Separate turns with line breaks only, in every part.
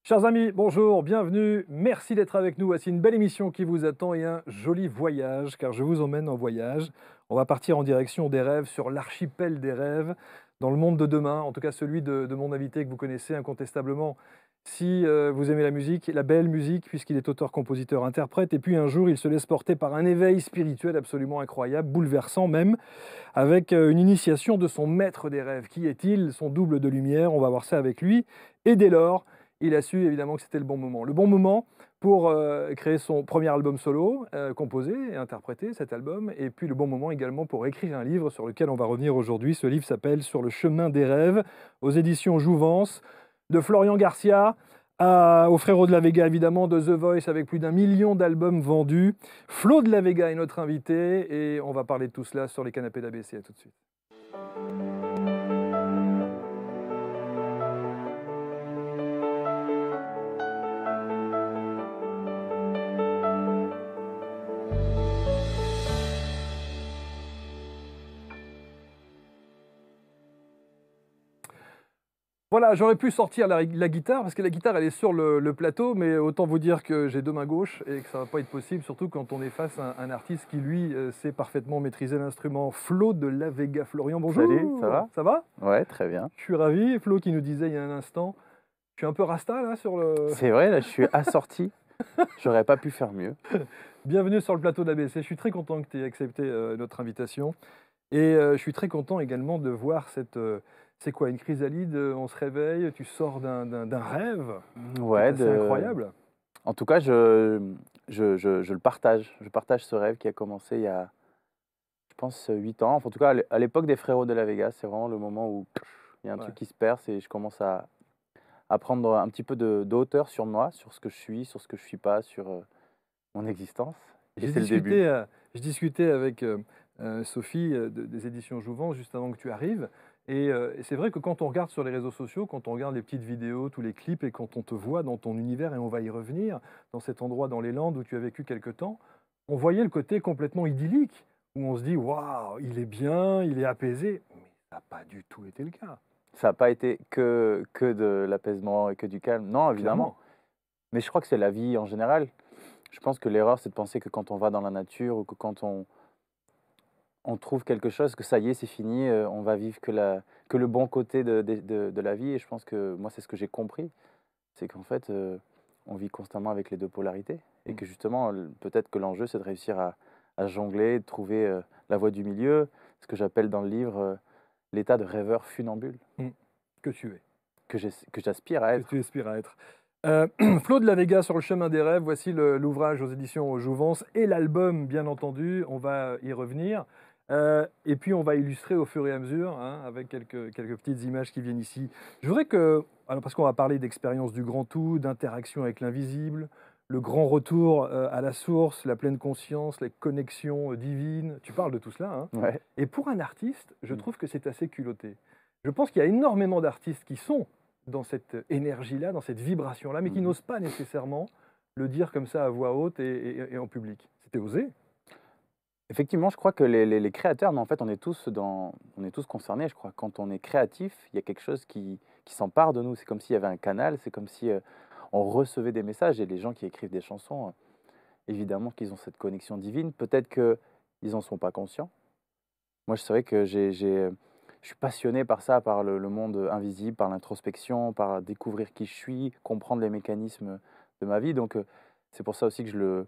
Chers amis, bonjour, bienvenue, merci d'être avec nous. Voici une belle émission qui vous attend et un joli voyage, car je vous emmène en voyage. On va partir en direction des rêves, sur l'archipel des rêves, dans le monde de demain, en tout cas celui de mon invité que vous connaissez incontestablement. Si vous aimez la musique, la belle musique, puisqu'il est auteur, compositeur, interprète, et puis un jour il se laisse porter par un éveil spirituel absolument incroyable, bouleversant même, avec une initiation de son maître des rêves. Qui est-il? Son double de lumière, on va voir ça avec lui. Et dès lors, il a su évidemment que c'était le bon moment. Le bon moment pour créer son premier album solo, composer et interpréter cet album, et puis le bon moment également pour écrire un livre sur lequel on va revenir aujourd'hui. Ce livre s'appelle Sur le chemin des rêves, aux éditions Jouvence, de Florian Garcia au Frérot de la Vega, évidemment, de The Voice, avec plus d'1 million d'albums vendus. Flo de la Vega est notre invité, et on va parler de tout cela sur les canapés d'ABC. À tout de suite. Voilà, j'aurais pu sortir la guitare, parce que la guitare, elle est sur le plateau, mais autant vous dire que j'ai deux mains gauches et que ça ne va pas être possible, surtout quand on est face à un artiste qui, lui, sait parfaitement maîtriser l'instrument. Flo de la Vega. Florian, bonjour.
Salut, ça va?
Ça va?
Ouais, très bien.
Je suis ravi. Flo qui nous disait il y a un instant, je suis un peu rasta là sur le...
C'est vrai, là, je suis assorti. J'aurais pas pu faire mieux.
Bienvenue sur le plateau d'ABC. Je suis très content que tu aies accepté notre invitation. Et je suis très content également de voir cette... c'est quoi, une chrysalide? On se réveille, tu sors d'un rêve.
Ouais,
C'est incroyable.
En tout cas, je le partage. Je partage ce rêve qui a commencé il y a, je pense, 8 ans. Enfin, en tout cas, à l'époque des Frérots de la Vega, c'est vraiment le moment où il y a un
Ouais.
truc qui se perce et je commence à prendre un petit peu de hauteur sur moi, sur ce que je suis, sur ce que je suis pas, sur mon existence. Et c'est le début.
Je discutais avec Sophie des éditions Jouvence juste avant que tu arrives. Et c'est vrai que quand on regarde sur les réseaux sociaux, quand on regarde les petites vidéos, tous les clips, et quand on te voit dans ton univers, et on va y revenir, dans cet endroit dans les Landes où tu as vécu quelque temps, on voyait le côté complètement idyllique, où on se dit, waouh, il est bien, il est apaisé. Mais ça n'a pas du tout été le cas.
Ça n'a pas été que de l'apaisement et que du calme. Non, évidemment.
Clairement.
Mais je crois que c'est la vie en général. Je pense que l'erreur, c'est de penser que quand on va dans la nature ou que quand on trouve quelque chose, que ça y est, c'est fini, on va vivre que le bon côté de la vie. Et je pense que moi, c'est ce que j'ai compris. C'est qu'en fait, on vit constamment avec les deux polarités. Et
Mm.
que justement, peut-être que l'enjeu, c'est de réussir à jongler, de trouver la voie du milieu, ce que j'appelle dans le livre l'état de rêveur funambule,
Mm. Que tu es.
que j'aspire à
Que
être.
tu aspires à être. Flo de la Vega sur le chemin des rêves, voici l'ouvrage aux éditions Jouvence et l'album, bien entendu, on va y revenir. Et puis on va illustrer au fur et à mesure, hein, avec quelques petites images qui viennent ici. Je voudrais que, alors parce qu'on va parler d'expérience du grand tout, d'interaction avec l'invisible, le grand retour à la source, la pleine conscience, les connexions divines, tu parles de tout cela, hein.
Ouais.
Et pour un artiste, je
Mm.
trouve que c'est assez culotté. Je pense qu'il y a énormément d'artistes qui sont dans cette énergie-là, dans cette vibration-là, mais qui
Mhm.
n'osent pas nécessairement le dire comme ça à voix haute et en public. C'était osé.
Effectivement, je crois que les créateurs, mais en fait, on est tous concernés, je crois. Quand on est créatif, il y a quelque chose qui s'empare de nous. C'est comme s'il y avait un canal, c'est comme si on recevait des messages. Et les gens qui écrivent des chansons, évidemment qu'ils ont cette connexion divine. Peut-être qu'ils n'en sont pas conscients. Moi, c'est vrai que je suis passionné par ça, par le monde invisible, par l'introspection, par découvrir qui je suis, comprendre les mécanismes de ma vie. Donc, c'est pour ça aussi que je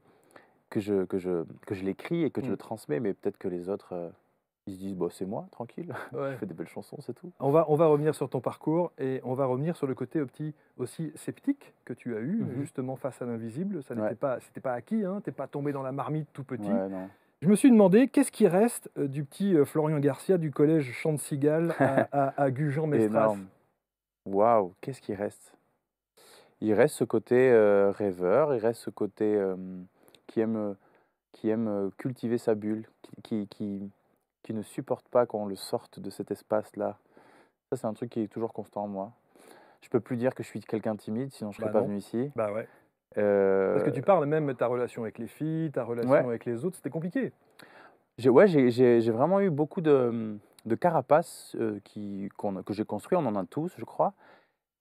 l'écris et que je
Mm.
le transmets, mais peut-être que les autres, ils se disent: «Bah, c'est moi, tranquille, je
Ouais.
fais des belles chansons, c'est tout».
On va revenir sur ton parcours et on va revenir sur le côté aussi sceptique que tu as eu,
Mmh.
justement face à l'invisible. Ça n'était
Ouais,
pas, c'était pas acquis, hein, t'es pas tombé dans la marmite tout petit.
ouais, non.
Je me suis demandé, qu'est-ce qui reste du petit Florian Garcia du collège Champ de Cigale à Gujan-Mestras?
Énorme. Waouh, qu'est-ce qui reste? Il reste ce côté, rêveur, il reste ce côté, qui aime, cultiver sa bulle, qui ne supporte pas qu'on le sorte de cet espace-là. Ça, c'est un truc qui est toujours constant en moi. Je peux plus dire que je suis quelqu'un de timide, sinon je serais
Bah
pas
non,
venu ici.
bah ouais. Parce que
Heu,
tu parles même de ta relation avec les filles, ta relation
ouais.
avec les autres, c'était compliqué.
J'ai vraiment eu beaucoup de carapaces, que j'ai construit, on en a tous, je crois,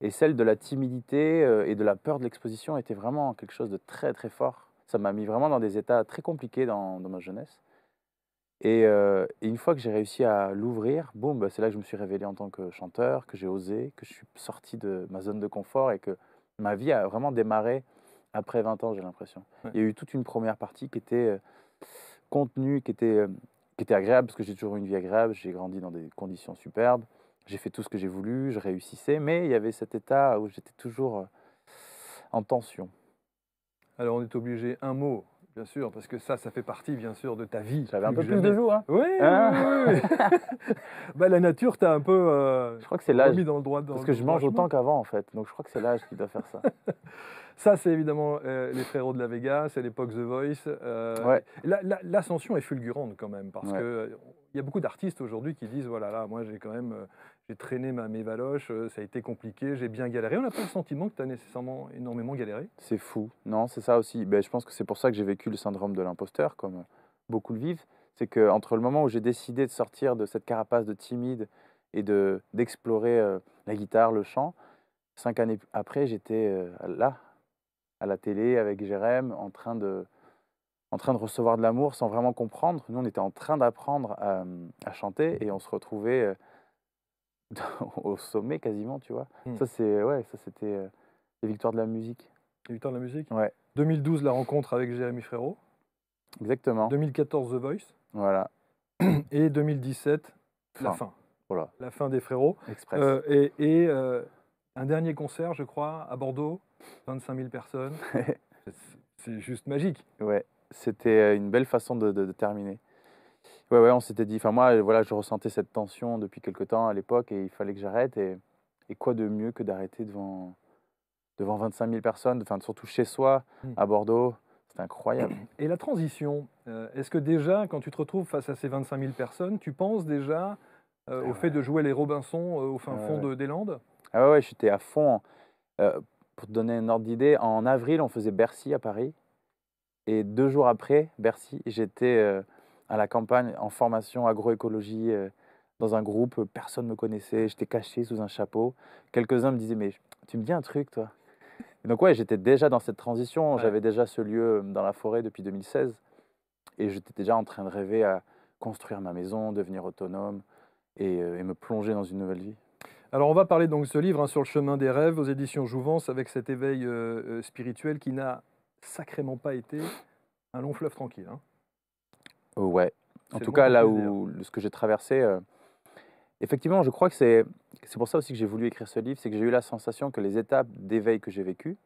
Et celle de la timidité et de la peur de l'exposition était vraiment quelque chose de très, très fort. Ça m'a mis vraiment dans des états très compliqués dans ma jeunesse. Et une fois que j'ai réussi à l'ouvrir, boum, bah, c'est là que je me suis révélé en tant que chanteur, que j'ai osé, que je suis sorti de ma zone de confort et que ma vie a vraiment démarré après 20 ans, j'ai l'impression.
Ouais.
Il y a eu toute une première partie qui était contenue, qui était agréable, parce que j'ai toujours eu une vie agréable, j'ai grandi dans des conditions superbes, j'ai fait tout ce que j'ai voulu, je réussissais, mais il y avait cet état où j'étais toujours en tension.
Alors on est obligé, un mot, bien sûr, parce que ça fait partie, bien sûr, de ta vie,
J'avais un
plus que
peu plus de
jamais.
joues, hein?
Oui,
Hein?
oui, oui, oui. Bah, la nature t'a un peu
Je crois que c'est l'âge,
remis dans le droit,
parce que je
le droit
mange
chemin.
autant qu'avant, en fait, donc je crois que c'est l'âge qui doit faire ça.
Ça, c'est évidemment les frérots de la Vega, c'est l'époque The Voice.
Ouais,
L'ascension est fulgurante quand même, parce
ouais.
que il y a beaucoup d'artistes aujourd'hui qui disent voilà, là, moi j'ai quand même j'ai traîné mes valoches, ça a été compliqué, j'ai bien galéré. On n'a pas le sentiment que tu as nécessairement énormément galéré.
C'est fou. Non, c'est ça aussi. Ben, je pense que c'est pour ça que j'ai vécu le syndrome de l'imposteur, comme beaucoup le vivent. C'est que entre le moment où j'ai décidé de sortir de cette carapace de timide et d'explorer la guitare, le chant, 5 années après, j'étais là, à la télé, avec Jérém, en train de recevoir de l'amour sans vraiment comprendre. Nous, on était en train d'apprendre à chanter et on se retrouvait au sommet quasiment, tu vois.
Hmm.
Ça, c'est, ouais, ça, c'était les victoires de la musique.
Et du temps de la musique.
Ouais,
2012, la rencontre avec Jérémy Frérot.
exactement.
2014, The Voice.
Voilà.
Et 2017, la
Fin.
fin.
Voilà.
La fin des Frérots.
Express.
Et un dernier concert, je crois, à Bordeaux, 25 000 personnes. C'est juste magique.
Ouais, c'était une belle façon de terminer. Ouais, ouais, on s'était dit, enfin moi, voilà, je ressentais cette tension depuis quelque temps à l'époque et il fallait que j'arrête. Et quoi de mieux que d'arrêter devant 25 000 personnes, enfin surtout chez soi,
Mm.
à Bordeaux. C'était incroyable.
Et la transition, est-ce que déjà, quand tu te retrouves face à ces 25 000 personnes, tu penses déjà
Ah
au fait
ouais.
de jouer les Robinson au
Ah
fin
ouais,
fond
ouais.
des Landes?
Ah ouais, ouais, j'étais à fond. Pour te donner un ordre d'idée, en avril, on faisait Bercy à Paris. Et 2 jours après Bercy, j'étais à la campagne en formation agroécologie dans un groupe, personne ne me connaissait, j'étais caché sous un chapeau. Quelques-uns me disaient: «Mais tu me dis un truc toi?» Et donc ouais, j'étais déjà dans cette transition,
Ouais.
j'avais déjà ce lieu dans la forêt depuis 2016 et j'étais déjà en train de rêver à construire ma maison, devenir autonome et me plonger dans une nouvelle vie.
Alors, on va parler donc de ce livre, hein, Sur le chemin des rêves, aux éditions Jouvence, avec cet éveil spirituel qui n'a sacrément pas été un long fleuve tranquille, hein.
Ouais, en
C'est
tout
le moins
cas
qu'on
là
puisse dire.
où ce que j'ai traversé, effectivement, je crois que c'est pour ça aussi que j'ai voulu écrire ce livre, c'est que j'ai eu la sensation que les étapes d'éveil que j'ai vécues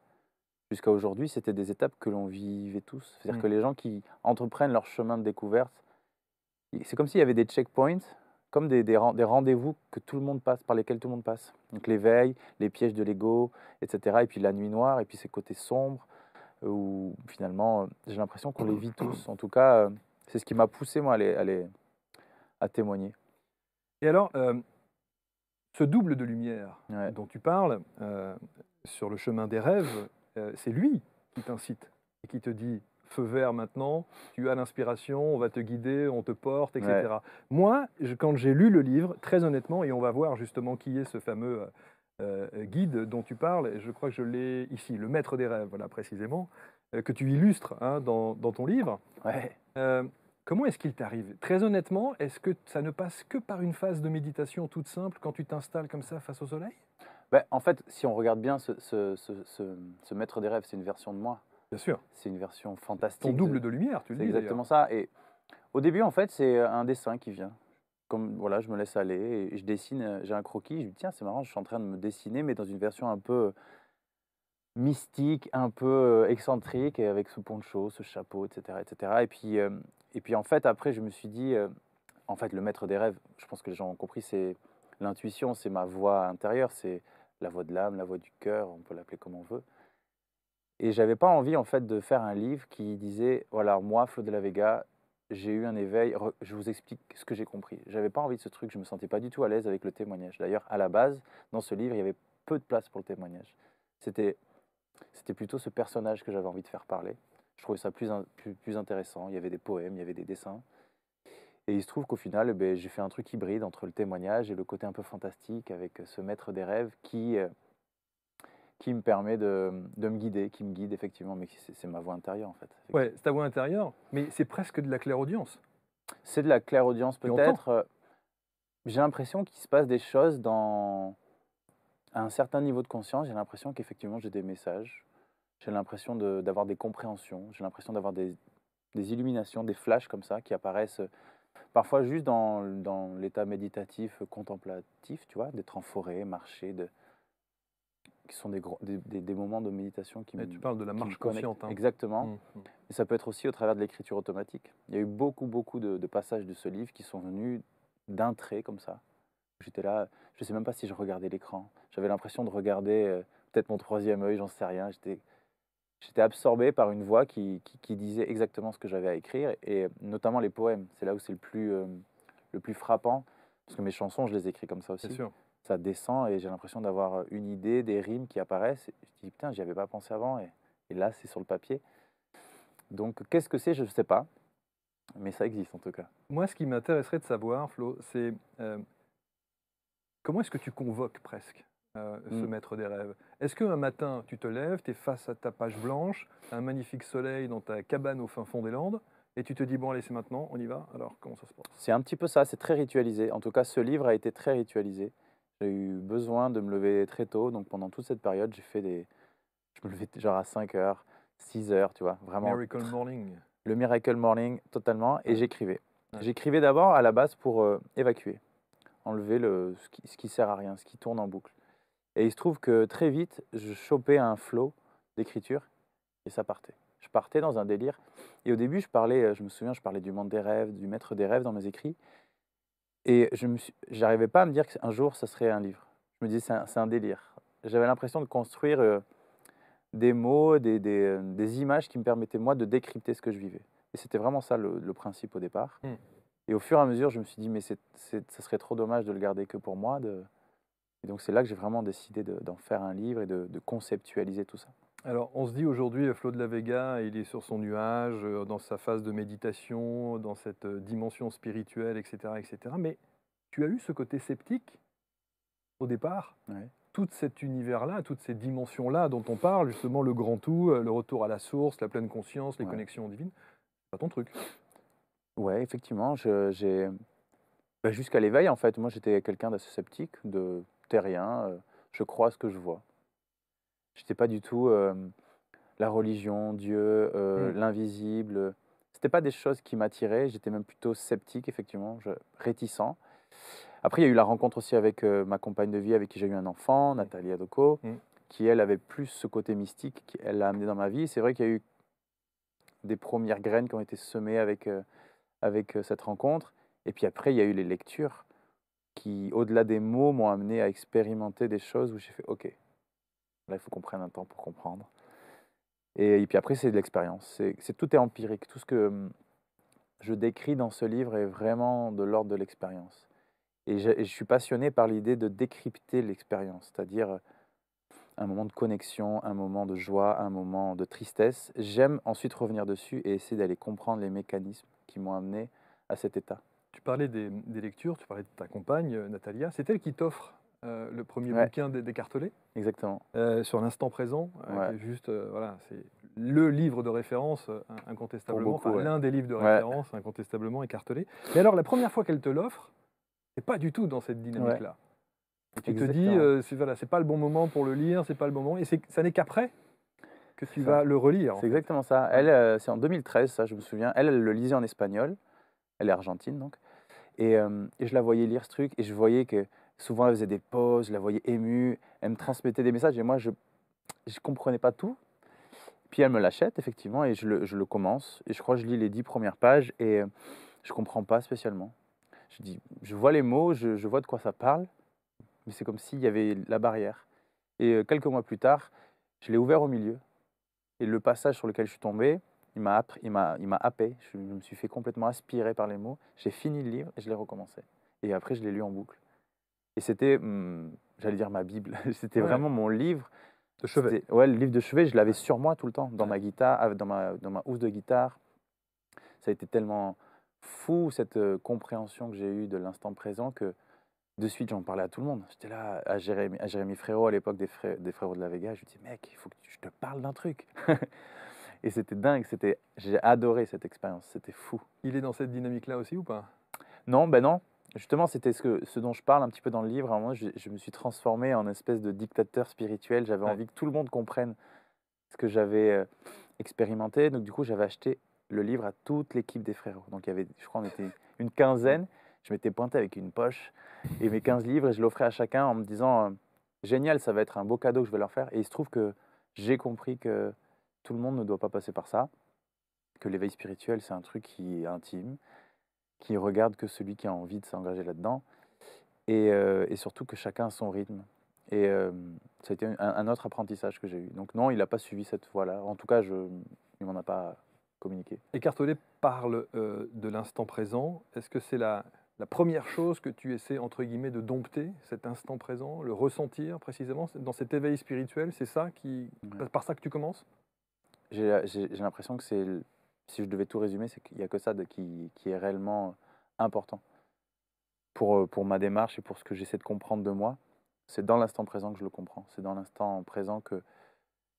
jusqu'à aujourd'hui, c'était des étapes que l'on vivait tous. C'est-à-dire
Mm.
que les gens qui entreprennent leur chemin de découverte, c'est comme s'il y avait des checkpoints, comme des rendez-vous que tout le monde passe, par lesquels tout le monde passe. Donc l'éveil, les pièges de l'ego, etc. Et puis la nuit noire, et puis ces côtés sombres, où finalement, j'ai l'impression qu'on les vit tous. En tout cas, c'est ce qui m'a poussé, moi, à témoigner.
Et alors, ce double de lumière
Ouais.
dont tu parles, sur le chemin des rêves, c'est lui qui t'incite et qui te dit feu vert maintenant, tu as l'inspiration, on va te guider, on te porte,
Ouais.
etc. Moi, quand j'ai lu le livre, très honnêtement, et on va voir justement qui est ce fameux guide dont tu parles, et je crois que je l'ai ici, le maître des rêves, voilà précisément, que tu illustres, hein, dans ton livre.
Ouais.
Euh, Comment est-ce qu'il t'arrive? Très honnêtement, est-ce que ça ne passe que par une phase de méditation toute simple quand tu t'installes comme ça face au soleil?
Bah, en fait, si on regarde bien ce maître des rêves, c'est une version de moi.
Bien sûr.
C'est une version
Ton
fantastique
double de lumière, tu le
c'est
dis d'ailleurs.
exactement ça et au début, en fait, c'est un dessin qui vient. Comme voilà, je me laisse aller et je dessine, j'ai un croquis, je me dis: «Tiens, c'est marrant, je suis en train de me dessiner, mais dans une version un peu mystique, un peu excentrique et avec ce poncho, ce chapeau» et cetera et puis, en fait, après, je me suis dit, en fait, le maître des rêves, je pense que les gens ont compris, c'est l'intuition, c'est ma voix intérieure, c'est la voix de l'âme, la voix du cœur, on peut l'appeler comme on veut et j'avais pas envie, en fait, de faire un livre qui disait: «Voilà, moi, Flo de la Vega, j'ai eu un éveil, je vous explique ce que j'ai compris». J'avais pas envie de ce truc, je me sentais pas du tout à l'aise avec le témoignage. D'ailleurs, à la base, dans ce livre, il y avait peu de place pour le témoignage. C'était c'était plutôt ce personnage que j'avais envie de faire parler. Je trouvais ça plus intéressant. Il y avait des poèmes, il y avait des dessins. Et il se trouve qu'au final, eh beh, j'ai fait un truc hybride entre le témoignage et le côté un peu fantastique avec ce maître des rêves qui qui me permet de me guider, qui me guide effectivement, mais c'est ma voix intérieure en fait.
Ouais, c'est ta voix intérieure, mais c'est presque de la clairaudience.
C'est de la clairaudience
Tu entends?
peut-être. J'ai l'impression qu'il se passe des choses à un certain niveau de conscience. J'ai l'impression qu'effectivement j'ai des messages. J'ai l'impression d'avoir des compréhensions. J'ai l'impression d'avoir des illuminations, des flashs comme ça qui apparaissent parfois juste dans l'état méditatif, contemplatif, tu vois, d'être en forêt, marcher, qui sont des moments de méditation
Et tu parles de la
qui me
marche
connectent.
consciente, hein.
Exactement.
Mmh mh.
Et ça peut être aussi au travers de l'écriture automatique. Il y a eu beaucoup, beaucoup de passages de ce livre qui sont venus d'un trait comme ça. J'étais là, je ne sais même pas si je regardais l'écran. J'avais l'impression de regarder peut-être mon troisième œil, j'en sais rien. J'étais absorbé par une voix qui disait exactement ce que j'avais à écrire, et notamment les poèmes. C'est là où c'est le plus frappant, parce que mes chansons, je les écris comme ça
Bien
aussi.
sûr.
Ça descend et j'ai l'impression d'avoir une idée, des rimes qui apparaissent. Et je dis, putain, j'y avais pas pensé avant, et là, c'est sur le papier. Donc, qu'est-ce que c'est? Je ne sais pas, mais ça existe en tout cas.
Moi, ce qui m'intéresserait de savoir, Flo, c'est, comment est-ce que tu convoques presque, ce
Mm.
maître des rêves? Est-ce qu'un matin, tu te lèves, tu es face à ta page blanche, tu as un magnifique soleil dans ta cabane au fin fond des Landes, et tu te dis: «Bon allez, c'est maintenant, on y va?» Alors comment ça se passe?
C'est un petit peu ça, c'est très ritualisé. En tout cas, ce livre a été très ritualisé. J'ai eu besoin de me lever très tôt, donc pendant toute cette période, je me levais genre à 5 heures, 6 heures, tu vois, vraiment
Miracle Morning.
le miracle morning totalement, et
Ouais,
j'écrivais.
ouais.
J'écrivais d'abord à la base pour évacuer, enlever ce qui sert à rien, ce qui tourne en boucle. Et il se trouve que très vite, je chopais un flow d'écriture et ça partait. Je partais dans un délire. Et au début, je me souviens, je parlais du monde des rêves, du maître des rêves dans mes écrits. Et j'arrivais pas à me dire qu'un jour, ça serait un livre. Je me disais, c'est un délire. J'avais l'impression de construire des mots, des images qui me permettaient, moi, de décrypter ce que je vivais. Et c'était vraiment ça le principe au départ.
Mmh.
Et au fur et à mesure, je me suis dit, mais ça serait trop dommage de le garder que pour moi. Et donc, c'est là que j'ai vraiment décidé d'en faire un livre et de conceptualiser tout ça.
Alors, on se dit aujourd'hui, Flo de la Vega, il est sur son nuage, dans sa phase de méditation, dans cette, dimension spirituelle et cetera et cetera. Mais tu as eu ce côté sceptique au départ?
Ouais.
Tout cet univers-là, toutes ces dimensions-là dont on parle, justement le grand tout, le retour à la source, la pleine conscience, les
Ouais.
connexions divines, c'est pas ton truc?
Ouais, effectivement, jusqu'à l'éveil, en fait, moi, j'étais quelqu'un d'assez sceptique, de terrien, je crois ce que je vois. J'étais pas du tout, la religion, Dieu,
Mmh.
l'invisible, c'était pas des choses qui m'attiraient, j'étais même plutôt sceptique effectivement, réticent. Après, il y a eu la rencontre aussi avec, ma compagne de vie avec qui j'ai eu un enfant,
Mmh.
Nathalie Adoko,
Mmh.
qui elle avait plus ce côté mystique qu'elle l'a amené dans ma vie. C'est vrai qu'il y a eu des premières graines qui ont été semées avec cette rencontre, et puis après il y a eu les lectures qui, au-delà des mots, m'ont amené à expérimenter des choses où j'ai fait: «OK, là, il faut qu'on prenne un temps pour comprendre». Et puis après, c'est de l'expérience. Tout est empirique. Tout ce que je décris dans ce livre est vraiment de l'ordre de l'expérience. Et je suis passionné par l'idée de décrypter l'expérience, c'est-à-dire un moment de connexion, un moment de joie, un moment de tristesse. J'aime ensuite revenir dessus et essayer d'aller comprendre les mécanismes qui m'ont amené à cet état.
Tu parlais des lectures, tu parlais de ta compagne, Natalia. C'est elle qui t'offre, le premier
Ouais,
bouquin d'Eckhart
exactement.
sur l'instant présent, qui
Ouais,
est juste, voilà, c'est le livre de référence,
pour
incontestablement,
beaucoup,
enfin
ouais.
l'un des livres de
Ouais,
référence incontestablement Eckhart Tolle. Mais alors la première fois qu'elle te l'offre, c'est pas du tout dans cette
ouais,
dynamique-là. Et tu te dis,
exactement.
c'est voilà, c'est pas le bon moment pour le lire, c'est pas le bon moment et ça n'est qu'après que
C'est
tu
ça.
vas le relire, en
C'est
fait.
exactement ça.
Ouais.
Elle, c'est en 2013, ça, je me souviens. Elle le lisait en espagnol. Elle est argentine, donc. Et je la voyais lire ce truc et je voyais que souvent elle faisait des pauses, je la voyais émue, elle me transmettait des messages et moi je comprenais pas tout. Puis elle me l'achète effectivement et je le commence et je crois que je lis les 10 premières pages et je comprends pas spécialement. Je vois les mots, je vois de quoi ça parle, mais c'est comme s'il y avait la barrière. Et quelques mois plus tard, je l'ai ouvert au milieu et le passage sur lequel je suis tombé, il m'a happé, je me suis fait complètement aspirer par les mots. J'ai fini le livre et je l'ai recommencé. Et après, je l'ai lu en boucle. Et c'était, j'allais dire ma Bible, c'était
Ouais,
vraiment mon livre.
de chevet.
C'était ouais, le livre de chevet, je l'avais
Ouais,
sur moi tout le temps, dans
ouais.
ma guitare, dans ma housse de guitare. Ça a été tellement fou cette, compréhension que j'ai eue de l'instant présent que De suite, j'en parlais à tout le monde. J'étais là, à Jérémy Frérot, à l'époque des Frérots de la Vega. Je lui dis: «Mec, il faut que je te parle d'un truc». Et c'était dingue, j'ai adoré cette expérience, c'était fou.
Il est dans cette dynamique-là aussi ou pas?
Non, ben non, justement, c'était ce dont je parle un petit peu dans le livre. À un moment, je me suis transformé en espèce de dictateur spirituel. J'avais
Ouais.
envie que tout le monde comprenne ce que j'avais, expérimenté. Donc du coup, j'avais acheté le livre à toute l'équipe des Frérots. Donc il y avait, je crois, on était une quinzaine. Je m'étais pointé avec une poche et mes 15 livres et je l'offrais à chacun en me disant, «Génial, ça va être un beau cadeau que je vais leur faire». Et il se trouve que j'ai compris que tout le monde ne doit pas passer par ça, que l'éveil spirituel, c'est un truc qui est intime, qui regarde que celui qui a envie de s'engager là-dedans et surtout que chacun a son rythme. Et ça a été un autre apprentissage que j'ai eu. Donc non, il n'a pas suivi cette voie-là. En tout cas, il m'en a pas communiqué.
Eckhart Tolle parle de l'instant présent. Est-ce que c'est la première chose que tu essaies, entre guillemets, de dompter, cet instant présent, le ressentir précisément dans cet éveil spirituel? C'est ça
Ouais.
par ça que tu commences?
J'ai l'impression que si je devais tout résumer, c'est qu'il n'y a que ça qui est réellement important pour ma démarche et pour ce que j'essaie de comprendre de moi. C'est dans l'instant présent que je le comprends. C'est dans l'instant présent que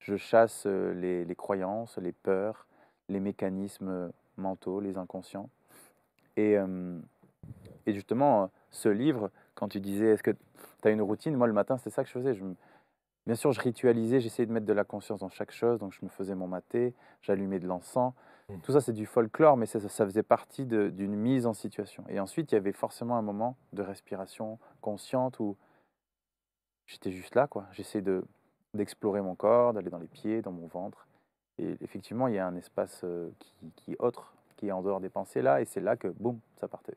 je chasse les croyances, les peurs, les mécanismes mentaux, les inconscients. Et, et justement, ce livre, quand tu disais, est-ce que tu as une routine? Moi, le matin, c'est ça que je faisais. Bien sûr, je ritualisais, j'essayais de mettre de la conscience dans chaque chose. Donc, je me faisais mon maté, j'allumais de l'encens.
Mm.
Tout ça, c'est du folklore, mais ça faisait partie d'une mise en situation. Et ensuite, il y avait forcément un moment de respiration consciente où j'étais juste là, quoi. J'essayais d'explorer mon corps, d'aller dans les pieds, dans mon ventre. Et effectivement, il y a un espace qui est autre, qui est en dehors des pensées là, et c'est là que, boum, ça partait.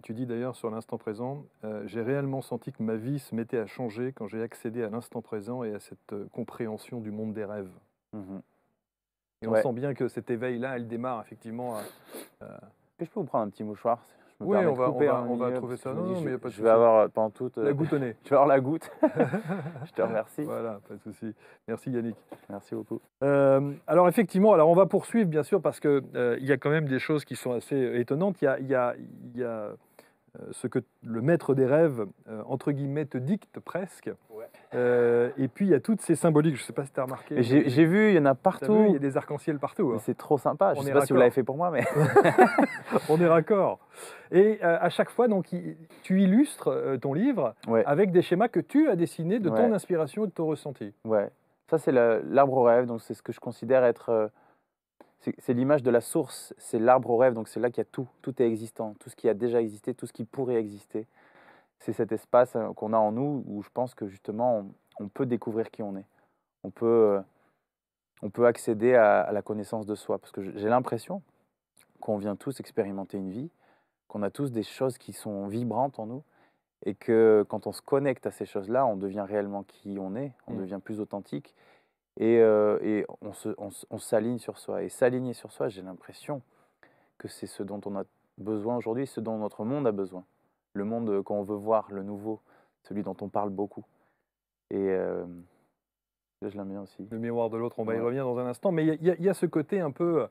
Tu dis d'ailleurs sur l'instant présent, j'ai réellement senti que ma vie se mettait à changer quand j'ai accédé à l'instant présent et à cette compréhension du monde des rêves.
Mhm.
Et on
Ouais.
sent bien que cet éveil-là, elle démarre effectivement.
Est-ce que je peux vous prendre un petit mouchoir? Je me
Oui,
permets
on
de
va, on
couper
va,
au
on va
milieu,
trouver
parce que
ça.
je me
Non,
dis,
non, mais il n'y a pas de
je vais
souci.
avoir pendant toute,
La goutonnée.
je vais avoir la goutte. Je te remercie.
Voilà, pas de souci. Merci Yannick.
Merci beaucoup.
Alors effectivement, alors on va poursuivre bien sûr parce que il y a quand même des choses qui sont assez étonnantes. Il y a ce que le maître des rêves, entre guillemets, te dicte presque.
Ouais.
Et puis il y a toutes ces symboliques. Je ne sais pas si tu as remarqué.
Et j'ai vu, il y en a
Tu as vu, il y
partout.
a des arcs-en-ciel partout.
Mais
Hein.
c'est trop sympa. Je
On
ne sais
est
pas si vous l'avez
raccord.
fait pour moi, mais
On est raccord. Et à chaque fois, donc, tu illustres ton livre
ouais,
avec des schémas que tu as dessinés de ton
ouais,
inspiration et de ton ressenti.
ouais. Ça, c'est l'arbre au rêve. Donc, c'est ce que je considère être. C'est l'image de la source. C'est l'arbre au rêve. Donc, c'est là qu'il y a tout. Tout est existant. Tout ce qui a déjà existé, tout ce qui pourrait exister. C'est cet espace qu'on a en nous où je pense que justement, on peut découvrir qui on est. On peut, euh, on peut accéder à la connaissance de soi. Parce que j'ai l'impression qu'on vient tous expérimenter une vie, qu'on a tous des choses qui sont vibrantes en nous, et que quand on se connecte à ces choses-là, on devient réellement qui on est, on
Mm.
devient plus authentique, et on s'aligne sur soi. Et s'aligner sur soi, j'ai l'impression que c'est ce dont on a besoin aujourd'hui, ce dont notre monde a besoin. Le monde qu'on veut voir, le nouveau, celui dont on parle beaucoup. Et là, je l'aime bien aussi.
Le miroir de l'autre, on va y
Ouais.
revenir dans un instant. Mais il y a ce côté un peu,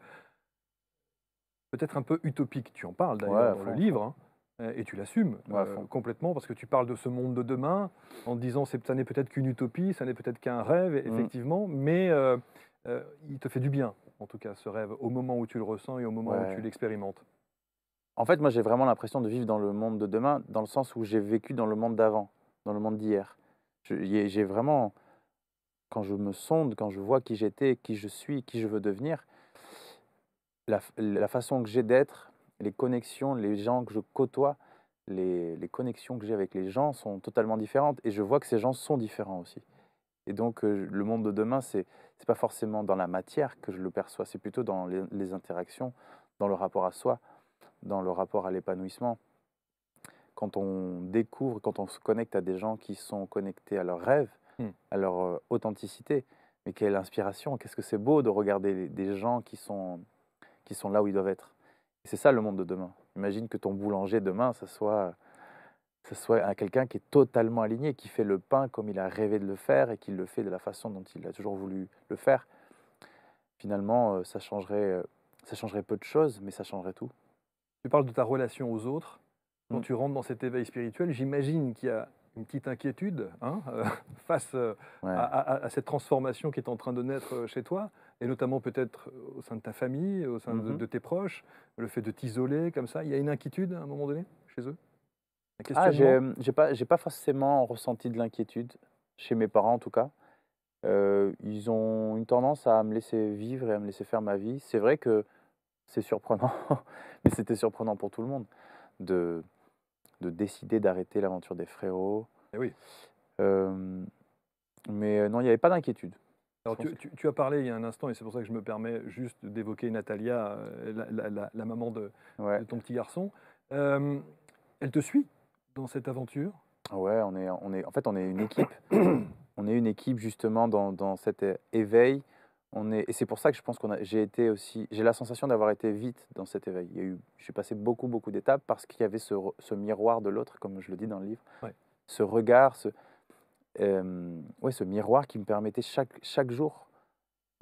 peut-être un peu utopique. Tu en parles
Ouais,
d'ailleurs
à
dans le
fond, à
livre,
fond.
hein, et tu l'assumes
Ouais, à fond.
complètement parce que tu parles de ce monde de demain en te disant ça n'est peut-être qu'une utopie, ça n'est peut-être qu'un rêve,
Mm.
effectivement, mais il te fait du bien, en tout cas, ce rêve, au moment où tu le ressens et au moment où tu
Ouais.
l'expérimentes.
En fait, moi, j'ai vraiment l'impression de vivre dans le monde de demain, dans le sens où j'ai vécu dans le monde d'avant, dans le monde d'hier. J'ai vraiment, quand je me sonde, quand je vois qui j'étais, qui je suis, qui je veux devenir, la façon que j'ai d'être, les connexions, les gens que je côtoie, les connexions que j'ai avec les gens sont totalement différentes. Et je vois que ces gens sont différents aussi. Et donc, le monde de demain, c'est pas forcément dans la matière que je le perçois, c'est plutôt dans les interactions, dans le rapport à soi, dans le rapport à l'épanouissement. Quand on découvre, quand on se connecte à des gens qui sont connectés à leurs rêves,
Mm.
à leur authenticité, mais quelle inspiration, qu'est-ce que c'est beau de regarder des gens qui sont là où ils doivent être. Et c'est ça le monde de demain. Imagine que ton boulanger demain, ça soit quelqu'un qui est totalement aligné, qui fait le pain comme il a rêvé de le faire et qui le fait de la façon dont il a toujours voulu le faire. Finalement, ça changerait peu de choses, mais ça changerait tout.
Tu parles de ta relation aux autres. quand
Mm.
tu rentres dans cet éveil spirituel, j'imagine qu'il y a une petite inquiétude hein, face
Ouais.
à cette transformation qui est en train de naître chez toi, et notamment peut-être au sein de ta famille, au sein
Mhm.
de tes proches, le fait de t'isoler comme ça. Il y a une inquiétude à un moment donné chez eux? Un
Ah,
questionnement?
j'ai pas forcément ressenti de l'inquiétude, chez mes parents en tout cas. Ils ont une tendance à me laisser vivre et à me laisser faire ma vie. C'est vrai que c'est surprenant, mais c'était surprenant pour tout le monde de, de décider d'arrêter l'aventure des frérots.
Eh oui.
Euh, mais non, il n'y avait pas d'inquiétude. Je
Alors,
pense que...
tu as parlé il y a un instant, et c'est pour ça que je me permets juste d'évoquer Natalia, la maman
Ouais,
de ton petit garçon. Euh, Elle te suit dans cette aventure?
ouais, en fait, on est une équipe. On est une équipe justement dans cet éveil. Et c'est pour ça que je pense j'ai été aussi, j'ai la sensation d'avoir été vite dans cet éveil. J'ai passé beaucoup d'étapes parce qu'il y avait ce miroir de l'autre, comme je le dis dans le livre,
Ouais.
ce regard, ouais, ce miroir qui me permettait chaque jour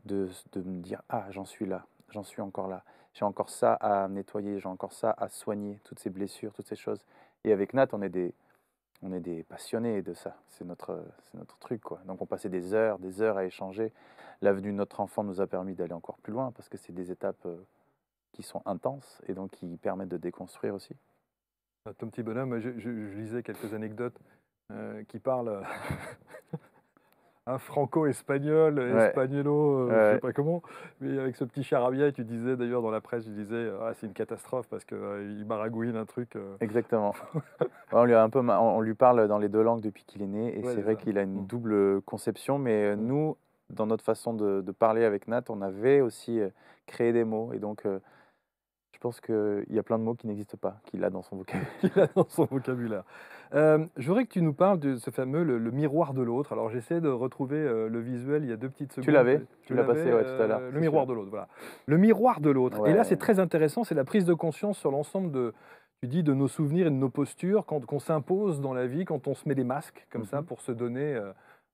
de me dire, ah, j'en suis là, j'en suis encore là, j'ai encore ça à nettoyer, j'ai encore ça à soigner, toutes ces blessures, toutes ces choses. Et avec Nat, on est des passionnés de ça. C'est notre truc, quoi. Donc on passait des heures à échanger. L'avenue de notre enfant nous a permis d'aller encore plus loin parce que c'est des étapes qui sont intenses et donc qui permettent de déconstruire aussi.
Ton petit bonhomme, je lisais quelques anecdotes qui parlent un franco-espagnol,
Ouais,
espagnolo, je sais
ouais,
pas comment, mais avec ce petit charabia, et tu disais d'ailleurs dans la presse, je disais, ah, c'est une catastrophe parce qu'il baragouine un truc.
exactement. Ouais, on lui parle dans les deux langues depuis qu'il est né et
Ouais,
c'est
c'est
vrai
ça.
qu'il a
Mm.
une double conception, mais
Mm.
nous, dans notre façon de parler avec Nat, on avait aussi créé des mots et donc je pense qu'il y a plein de mots qui n'existent pas, qu'il a dans son vocabulaire.
Qu'il a dans son vocabulaire. Je voudrais que tu nous parles de ce fameux le miroir de l'autre. Alors j'essaie de retrouver le visuel, il y a 2 petites
Tu
secondes.
l'avais?
Tu
Tu l'as
l'avais,
passé, ouais, tout à l'heure,
le
c'est
miroir
celui-là.
de l'autre, voilà. Le miroir de l'autre, et là c'est
Ouais.
très intéressant, c'est la prise de conscience sur l'ensemble de, tu dis, de nos souvenirs et de nos postures quand qu'on s'impose dans la vie, quand on se met des masques comme ça
Mhm.
pour se donner,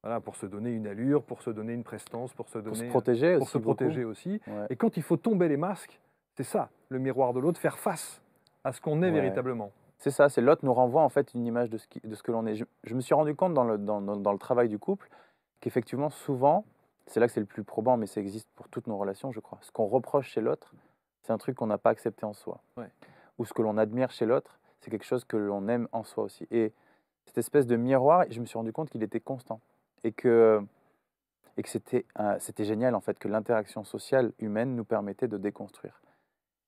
voilà, pour se donner une allure, pour se donner une prestance, pour se
Pour se
donner,
protéger
pour se
aussi beaucoup.
protéger aussi.
Ouais,
Et quand il faut tomber les masques, c'est ça, le miroir de l'autre, faire face à ce qu'on est
ouais.
véritablement.
C'est ça, c'est l'autre nous renvoie en fait une image de ce que l'on est. Je me suis rendu compte dans le travail du couple qu'effectivement, souvent, c'est là que c'est le plus probant, mais ça existe pour toutes nos relations, je crois. Ce qu'on reproche chez l'autre, c'est un truc qu'on n'a pas accepté en soi.
Ouais.
Ou ce que l'on admire chez l'autre, c'est quelque chose que l'on aime en soi aussi. Et cette espèce de miroir, je me suis rendu compte qu'il était constant. Et que, et que c'était génial en fait, que l'interaction sociale humaine nous permettait de déconstruire.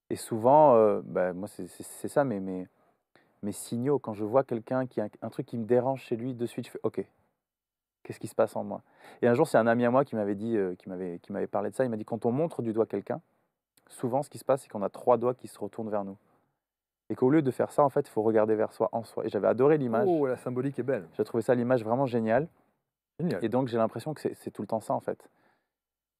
Et souvent, bah, moi c'est ça, mes signaux, quand je vois quelqu'un qui a un truc qui me dérange chez lui, de suite, je fais OK, qu'est-ce qui se passe en moi? Et un jour, c'est un ami à moi qui m'avait dit, qui m'avait parlé de ça. Il m'a dit, quand on montre du doigt quelqu'un, souvent, ce qui se passe, c'est qu'on a 3 doigts qui se retournent vers nous. Et qu'au lieu de faire ça, en fait, il faut regarder vers soi, en soi. Et j'avais adoré l'image.
Oh, la symbolique est belle.
J'ai trouvé ça l'image vraiment géniale.
Génial.
Et donc, j'ai l'impression que c'est tout le temps ça, en fait.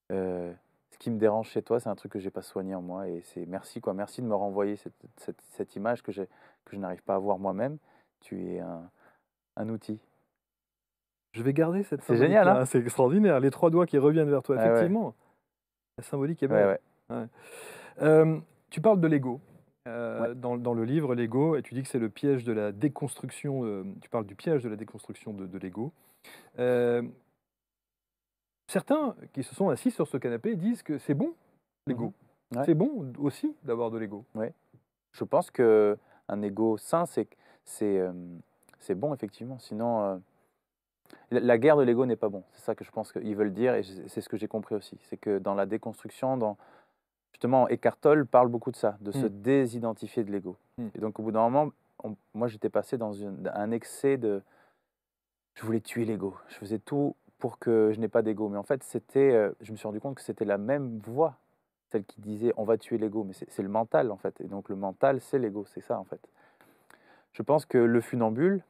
Ce qui me dérange chez toi, c'est un truc que j'ai pas soigné en moi. Et c'est merci, quoi. Merci de me renvoyer cette image que je n'arrive pas à voir moi-même. Tu es un outil.
Je vais garder cette
C'est génial, hein?
symbolique-là, c'est extraordinaire. Les 3 doigts qui reviennent vers toi,
Ah ouais,
effectivement. La symbolique est
ouais,
belle.
ouais.
Ouais. Tu parles de l'ego,
Ouais.
dans le livre L'ego, et tu dis que c'est le piège de la déconstruction, tu parles du piège de la déconstruction de l'ego. Hem, Certains qui se sont assis sur ce canapé disent que c'est bon,
Mhm.
l'ego.
Ouais,
C'est bon aussi d'avoir de l'ego.
ouais. Je pense que un ego sain, c'est c'est bon effectivement. Sinon, la guerre de l'ego n'est pas bon. C'est ça que je pense qu'ils veulent dire et c'est ce que j'ai compris aussi. C'est que dans la déconstruction, justement, Eckhart Tolle parle beaucoup de ça, de se
Mmh.
désidentifier de l'ego.
Mmh.
Et donc au bout d'un moment, moi j'étais passé dans un excès de, je voulais tuer l'ego. Je faisais tout pour que je n'ai pas d'ego. Mais en fait, je me suis rendu compte que c'était la même voix, celle qui disait on va tuer l'ego. Mais c'est le mental en fait. Et donc le mental, c'est l'ego, c'est ça en fait. Je pense que le funambule,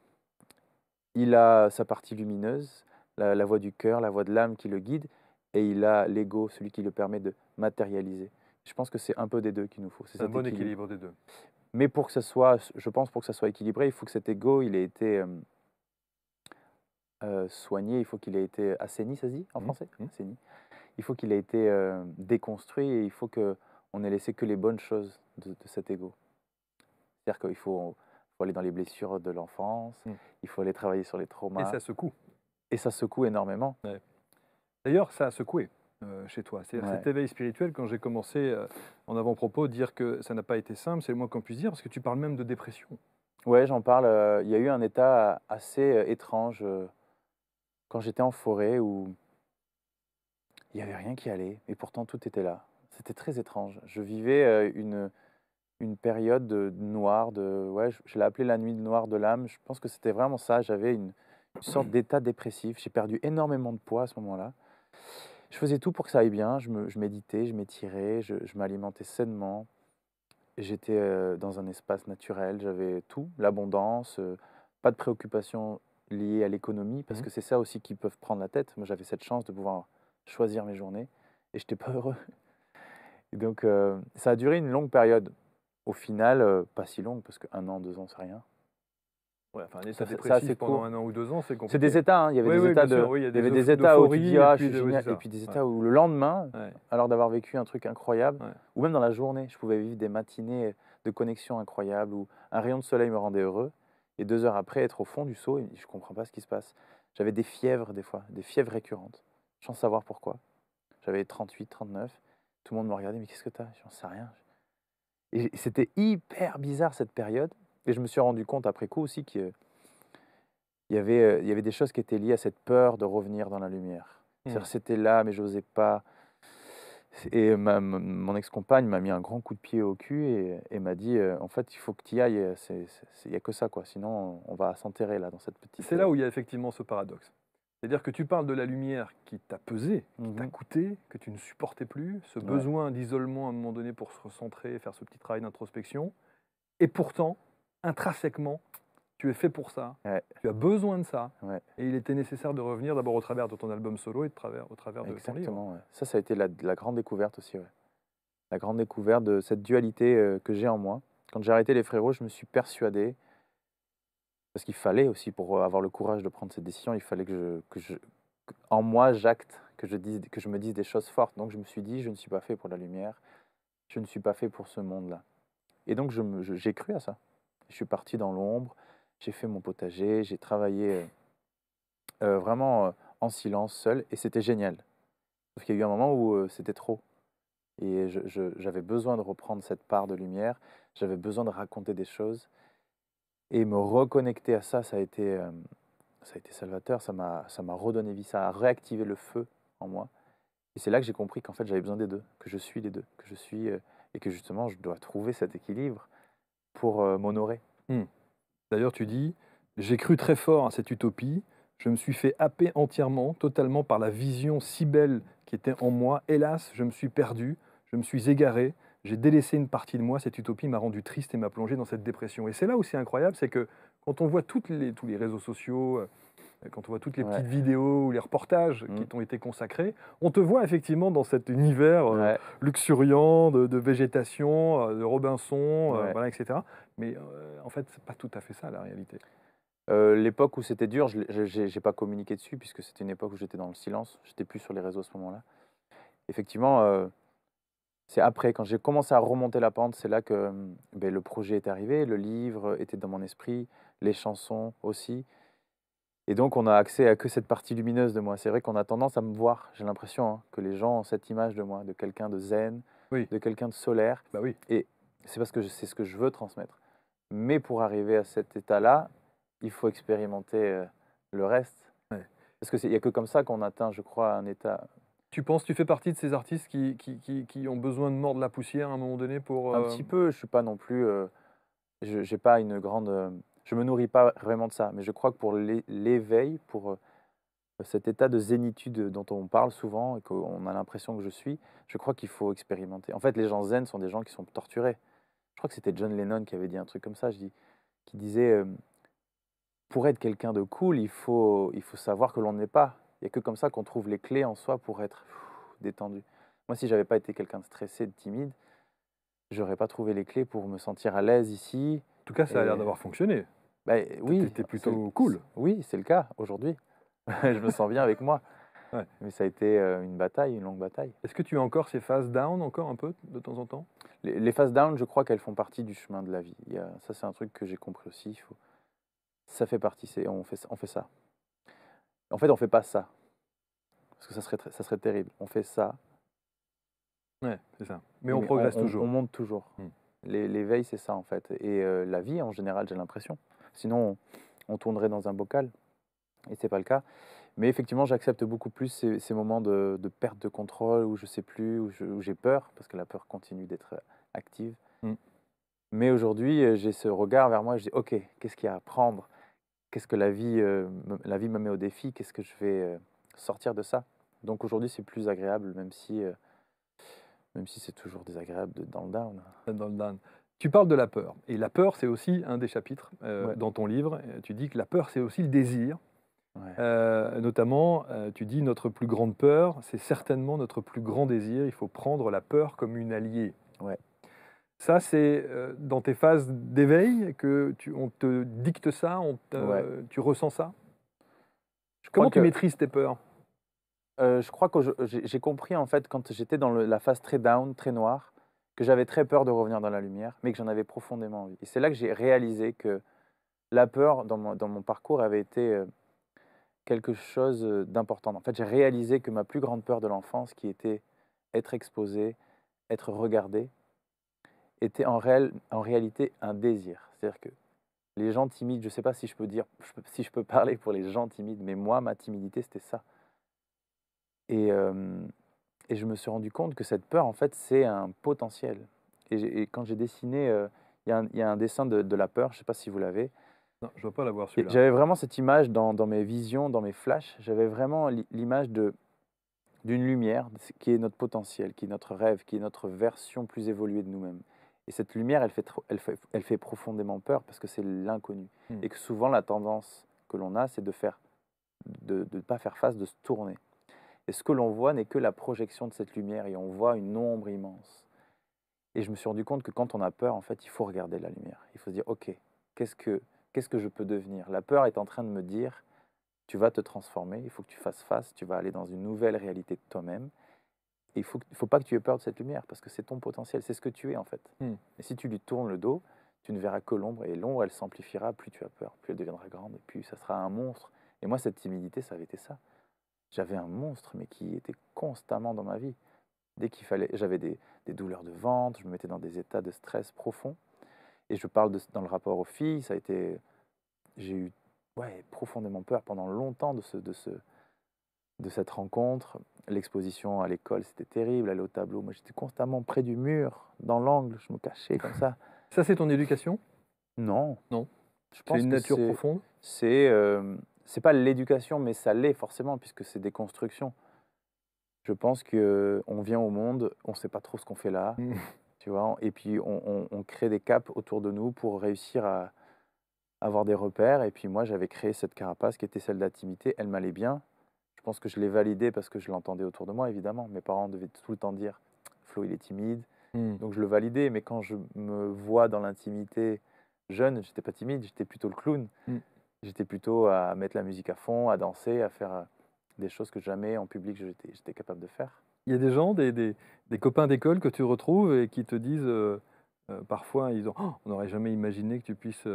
il a sa partie lumineuse, la voix du cœur, la voix de l'âme qui le guide, et il a l'ego, celui qui le permet de matérialiser. Je pense que c'est un peu des deux qu'il nous faut, c'est
C'est un
cet
bon
équilibre.
équilibre des 2.
Mais pour que ça soit, je pense, pour que ça soit équilibré, il faut que cet ego, il ait été soigné, il faut qu'il ait été assaini, ça se dit en
Mmh.
français?
Mmh.
Assaini. Il faut qu'il ait été déconstruit et il faut qu'on ait laissé que les bonnes choses de cet ego. C'est-à-dire qu'il faut faut aller dans les blessures de l'enfance,
Mmh.
il faut aller travailler sur les
Et
traumas,
ça secoue.
et ça secoue énormément.
Ouais. D'ailleurs, ça a secoué chez toi. C'est-à-dire
Ouais.
cet éveil spirituel, quand j'ai commencé en avant-propos, dire que ça n'a pas été simple, c'est le moins qu'on puisse dire, parce que tu parles même de dépression.
Ouais, j'en parle, il y a eu un état assez, étrange, quand j'étais en forêt où il y avait rien qui allait et pourtant tout était là. C'était très étrange. Je vivais, une période, noire de ouais, je l'ai appelée la nuit noire de l'âme. Je pense que c'était vraiment ça. J'avais une sorte d'état dépressif. J'ai perdu énormément de poids à ce moment-là. Je faisais tout pour que ça aille bien. Je méditais, je m'étirais, je m'alimentais sainement. J'étais, dans un espace naturel. J'avais tout, l'abondance, pas de préoccupations liées à l'économie parce
Mmh.
que c'est ça aussi qui peuvent prendre la tête. Moi, j'avais cette chance de pouvoir choisir mes journées et j'étais pas heureux. Et donc, ça a duré une longue période. Au final, pas si longue parce qu'1 an, 2 ans, c'est rien.
Ouais, enfin, un état
C'est assez
dépressif pendant
court.
1 an ou 2 ans, c'est
C'est des
compliqué.
états, hein. Il y avait
Oui,
des
oui,
états
bien sûr,
de
oui, il y a
il y avait
des
des états où tu dis:
d'euphorie et
«Ah, je
puis
suis
de oui,
génial»
c'est
et
ça.
puis des
Ouais,
états où le lendemain,
ouais,
alors d'avoir vécu un truc incroyable
ouais.
ou même dans la journée, je pouvais vivre des matinées de connexion incroyables où un rayon de soleil me rendait heureux et 2 heures après être au fond du seau et je comprends pas ce qui se passe. J'avais des fièvres des fois, des fièvres récurrentes, sans savoir pourquoi. J'avais 38, 39. Tout le monde me regardait: «Mais qu'est-ce que tu as?» «J'en sais rien». Et c'était hyper bizarre cette période et je me suis rendu compte après coup aussi qu'il y avait des choses qui étaient liées à cette peur de revenir dans la lumière.
Mmh.
C'est-à-dire c'était là, mais j'osais pas. Et mon ex-compagne m'a mis un grand coup de pied au cul et m'a dit, «En fait, il faut que tu y ailles, il y a que ça quoi, sinon on va s'enterrer là dans cette petite,
C'est là où il y a effectivement ce paradoxe. C'est-à-dire que tu parles de la lumière qui t'a pesé, qui t'a
Mmh.
coûté, que tu ne supportais plus, ce
Ouais,
besoin d'isolement à un moment donné pour se recentrer et faire ce petit travail d'introspection. Et pourtant, intrinsèquement, tu es fait pour ça,
ouais,
tu as besoin de ça,
ouais,
et il était nécessaire de revenir d'abord au travers de ton album solo et au travers de ton livre.
exactement, ouais. Ça a été la grande découverte aussi, ouais. La grande découverte de cette dualité, que j'ai en moi. Quand j'ai arrêté les frérots, je me suis persuadé parce qu'il fallait aussi pour, avoir le courage de prendre cette décision, il fallait en moi, j'acte, que je me dise des choses fortes. Donc je me suis dit: «Je ne suis pas fait pour la lumière, je ne suis pas fait pour ce monde-là». Et donc j'ai cru à ça. Je suis parti dans l'ombre, j'ai fait mon potager, j'ai travaillé, vraiment, en silence, seul et c'était génial. Sauf qu'il y a eu un moment où, c'était trop et j'avais besoin de reprendre cette part de lumière, j'avais besoin de raconter des choses et me reconnecter à ça, ça a été salvateur, ça m'a redonné vie, ça a réactivé le feu en moi et c'est là que j'ai compris qu'en fait, j'avais besoin des 2, que je suis les 2, que je suis, et que justement je dois trouver cet équilibre pour, m'honorer.
Hmm. D'ailleurs, tu dis, j'ai cru très fort à cette utopie, je me suis fait happer entièrement, totalement par la vision si belle qui était en moi. Hélas, je me suis perdu, je me suis égaré, j'ai délaissé une partie de moi, cette utopie m'a rendu triste et m'a plongé dans cette dépression. Et c'est là où c'est incroyable, c'est que quand on voit tous les réseaux sociaux, quand on voit toutes les
Ouais.
petites vidéos ou les reportages qui
Mmh.
t'ont été consacrés, on te voit effectivement dans cet univers
Ouais,
luxuriant de végétation, de Robinson,
ouais.
voilà, etc. Mais en fait, c'est pas tout à fait ça la réalité.
L'époque où c'était dur, j'ai pas communiqué dessus puisque c'était une époque où j'étais dans le silence. J'étais plus sur les réseaux à ce moment-là. Effectivement, c'est après, quand j'ai commencé à remonter la pente, c'est là que, beh, le projet est arrivé, le livre était dans mon esprit, les chansons aussi et donc on a accès à que cette partie lumineuse de moi. C'est vrai qu'on a tendance à me voir, j'ai l'impression, hein, que les gens ont cette image de moi, de quelqu'un de zen,
Oui,
de quelqu'un de solaire
bah oui.
et c'est parce que c'est ce que je veux transmettre. Mais pour arriver à cet état-là, il faut expérimenter, le reste.
Ouais.
Parce qu'il y a que comme ça qu'on atteint, je crois, un état
Tu penses, tu fais partie de ces artistes qui ont besoin de mordre la poussière à un moment donné pour...
un petit peu. Je suis pas non plus, je j'ai pas une grande, je me nourris pas vraiment de ça. Mais je crois que pour l'éveil, pour, cet état de zénitude dont on parle souvent et qu'on a l'impression que je suis, je crois qu'il faut expérimenter. En fait, les gens zen sont des gens qui sont torturés. Je crois que c'était John Lennon qui avait dit un truc comme ça, qui disait, «Pour être quelqu'un de cool, il faut savoir que l'on n'est pas. Il y a que comme ça qu'on trouve les clés en soi pour être détendu». Moi, si j'avais pas été quelqu'un de stressé, de timide, j'aurais pas trouvé les clés pour me sentir à l'aise ici
En tout cas, ça a l'air
et
d'avoir fonctionné.
bah,
Tu
oui,
étais plutôt cool.
oui, c'est le cas aujourd'hui. Je me sens bien avec moi.
Ouais.
Mais ça a été une bataille, une longue bataille.
Est-ce que tu as encore ces phases down, encore un peu, de temps en temps?
Les phases down, je crois qu'elles font partie du chemin de la vie. Ça, c'est un truc que j'ai compris aussi. Ça fait partie, on fait ça. En fait, on fait pas ça, parce que ça serait terrible. On fait ça,
Ouais, c'est ça. Mais on
mais
progresse
on
toujours.
monte toujours.
Mmh.
L'éveil, c'est ça, en fait. Et la vie, en général, j'ai l'impression. Sinon, on tournerait dans un bocal, et c'est pas le cas. Mais effectivement, j'accepte beaucoup plus ces moments de perte de contrôle, où je sais plus, où j'ai peur, parce que la peur continue d'être active.
Mmh.
Mais aujourd'hui, j'ai ce regard vers moi, je dis: «OK, qu'est-ce qu'il y a à apprendre? Qu'est-ce que la vie me met au défi? Qu'est-ce que je vais, sortir de ça?» Donc aujourd'hui, c'est plus agréable, même si c'est toujours désagréable d'être dans le down.
Dans le down. Tu parles de la peur et la peur, c'est aussi un des chapitres,
Ouais,
dans ton livre. Tu dis que la peur, c'est aussi le désir.
ouais,
Notamment, tu dis: «Notre plus grande peur, c'est certainement notre plus grand désir. Il faut prendre la peur comme une alliée».
ouais,
Ça, c'est, dans tes phases d'éveil que on te dicte ça,
ouais.
tu ressens ça?
Je crois
Comment tu
que,
maîtrises tes peurs?
je crois que j'ai compris, en fait, quand j'étais dans la phase très down, très noire, que j'avais très peur de revenir dans la lumière, mais que j'en avais profondément envie. Et c'est là que j'ai réalisé que la peur, dans mon parcours, avait été, quelque chose, d'important. En fait, j'ai réalisé que ma plus grande peur de l'enfance, qui était être exposé, être regardé, était en réalité un désir. C'est-à-dire que les gens timides, je ne sais pas si je peux dire, si je peux parler pour les gens timides, mais moi, ma timidité, c'était ça. Et, et je me suis rendu compte que cette peur, en fait, c'est un potentiel. Et quand j'ai dessiné, il y a un dessin de la peur, je ne sais pas si vous l'avez.
Non, je ne dois pas l'avoir
Et
celui-là.
j'avais vraiment cette image dans mes visions, dans mes flashs, j'avais vraiment l'image d'une lumière qui est notre potentiel, qui est notre rêve, qui est notre version plus évoluée de nous-mêmes. Et cette lumière, elle fait profondément peur parce que c'est l'inconnu.
Mmh.
Et que souvent, la tendance que l'on a, c'est de ne pas faire face, de se tourner. Et ce que l'on voit n'est que la projection de cette lumière et on voit une ombre immense. Et je me suis rendu compte que quand on a peur, en fait, il faut regarder la lumière. Il faut se dire, OK, qu'est-ce que, qu'est-ce que je peux devenir? La peur est en train de me dire, tu vas te transformer, il faut que tu fasses face, tu vas aller dans une nouvelle réalité de toi-même. Et il faut pas que tu aies peur de cette lumière, parce que c'est ton potentiel, c'est ce que tu es en fait.
Mmh.
Et si tu lui tournes le dos, tu ne verras que l'ombre, et l'ombre, elle s'amplifiera, plus tu as peur, plus elle deviendra grande, et puis ça sera un monstre. Et moi, cette timidité, ça avait été ça. J'avais un monstre, mais qui était constamment dans ma vie. Dès qu'il fallait, j'avais des douleurs de ventre, je me mettais dans des états de stress profonds. Et je parle dans le rapport aux filles, ça a été, j'ai eu, ouais, profondément peur pendant longtemps de cette rencontre. L'exposition à l'école, c'était terrible, aller au tableau. Moi, j'étais constamment près du mur, dans l'angle, je me cachais comme ça.
Ça, c'est ton éducation?
Non,
Non?
je
C'est
pense
une
que
nature profonde?
c'est pas l'éducation, mais ça l'est forcément, puisque c'est des constructions. Je pense que on vient au monde, on sait pas trop ce qu'on fait là,
Mmh.
tu vois? Et puis on crée des caps autour de nous pour réussir à avoir des repères. Et puis moi, j'avais créé cette carapace qui était celle d'intimité, elle m'allait bien. Je pense que je l'ai validée parce que je l'entendais autour de moi, évidemment. Mes parents devaient tout le temps dire: «Flo, il est timide»,
Mmh.
donc je le validais. Mais quand je me vois dans l'intimité jeune, j'étais pas timide, j'étais plutôt le clown.
Mmh.
J'étais plutôt à mettre la musique à fond, à danser, à faire, des choses que jamais en public j'étais capable de faire.
Il y a des gens, des copains d'école que tu retrouves et qui te disent, parfois, ils ont: «Oh, on n'aurait jamais imaginé que tu puisses,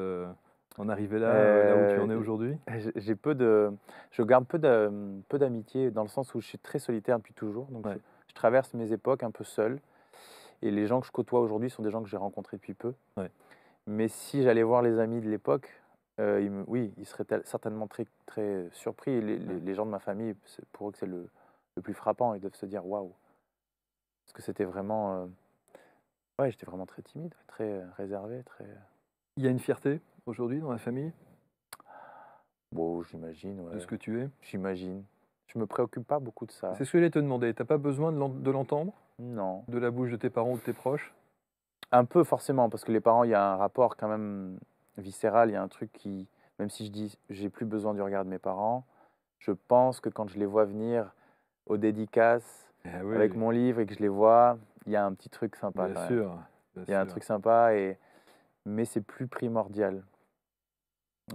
en arriver là, là où tu en es aujourd'hui».
J'ai peu de je garde peu d'amitié dans le sens où je suis très solitaire depuis toujours, donc
Ouais,
je traverse mes époques un peu seul, et les gens que je côtoie aujourd'hui sont des gens que j'ai rencontrés depuis peu.
ouais.
Mais si j'allais voir les amis de l'époque, oui, ils seraient certainement très très surpris.
Ouais.
Les gens de ma famille, pour eux que c'est le plus frappant. Ils doivent se dire: «Waouh!» Parce que c'était vraiment, ouais, j'étais vraiment très timide, très, réservé, très,
Il y a une fierté aujourd'hui dans la famille
bon, j'imagine,
de
ouais,
ce que tu es?
j'imagine. Je me préoccupe pas beaucoup de ça.
C'est ce que j'allais te demander. Tu as pas besoin de l'entendre
Non.
de la bouche de tes parents ou de tes proches?
Un peu forcément, parce que les parents, il y a un rapport quand même viscéral, il y a un truc qui, même si je dis: «J'ai plus besoin du regard de mes parents», je pense que quand je les vois venir aux dédicaces
Eh
avec
oui,
mon livre et que je les vois, il y a un petit truc sympa
bien
quand même.
sûr, bien
Il y a un
sûr.
truc sympa, mais c'est plus primordial.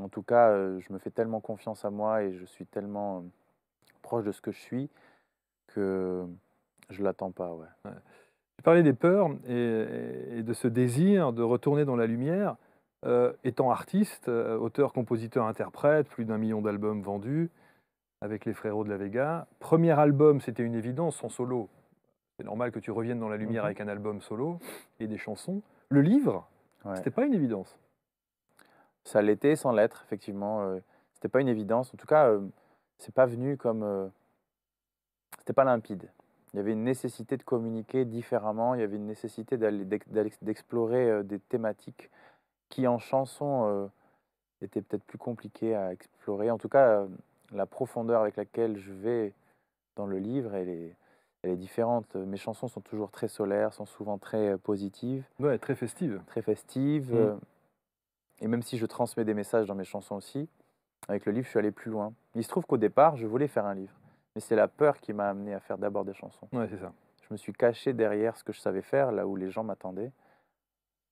En tout cas, je me fais tellement confiance à moi et je suis tellement, proche de ce que je suis que je l'attends pas, ouais.
Ouais. Tu parlais des peurs et de ce désir de retourner dans la lumière. Étant artiste, auteur, compositeur, interprète, plus d'1 million d'albums vendus avec les Frérots de la Vega. Premier album, c'était une évidence, en solo. C'est normal que tu reviennes dans la lumière
Mmh.
avec un album solo et des chansons. Le livre,
Ouais.
c'était pas une évidence.
Ça l'était sans l'être, effectivement, c'était pas une évidence. En tout cas, c'est pas venu comme, c'était pas limpide. Il y avait une nécessité de communiquer différemment, il y avait une nécessité d'explorer, des thématiques qui en chanson, étaient peut-être plus compliquées à explorer. En tout cas, la profondeur avec laquelle je vais dans le livre, elle est différente. Mes chansons sont toujours très solaires, sont souvent très, positives,
Ouais, très festive.
très festives,
Mmh.
et même si je transmets des messages dans mes chansons aussi, avec le livre, je suis allé plus loin. Il se trouve qu'au départ, je voulais faire un livre, mais c'est la peur qui m'a amené à faire d'abord des chansons.
Ouais, c'est ça.
Je me suis caché derrière ce que je savais faire, là où les gens m'attendaient.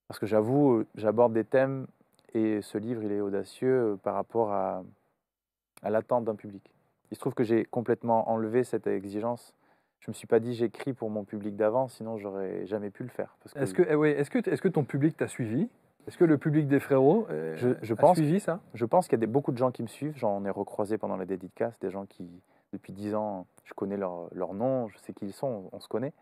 Parce que j'avoue, j'aborde des thèmes et ce livre, il est audacieux, par rapport à l'attente d'un public. Il se trouve que j'ai complètement enlevé cette exigence. Je me suis pas dit: «J'écris pour mon public d'avant», sinon j'aurais jamais pu le faire parce
Est-ce
que
que, ouais, est-ce que ton public t'a suivi? Est-ce que le public des Frérots
je
a
pense
suivi ça?
je pense qu'il y a beaucoup de gens qui me suivent. J'en ai recroisé pendant la dédicace, des gens qui, depuis 10 ans, je connais leur nom, je sais qui ils sont, on se connaît.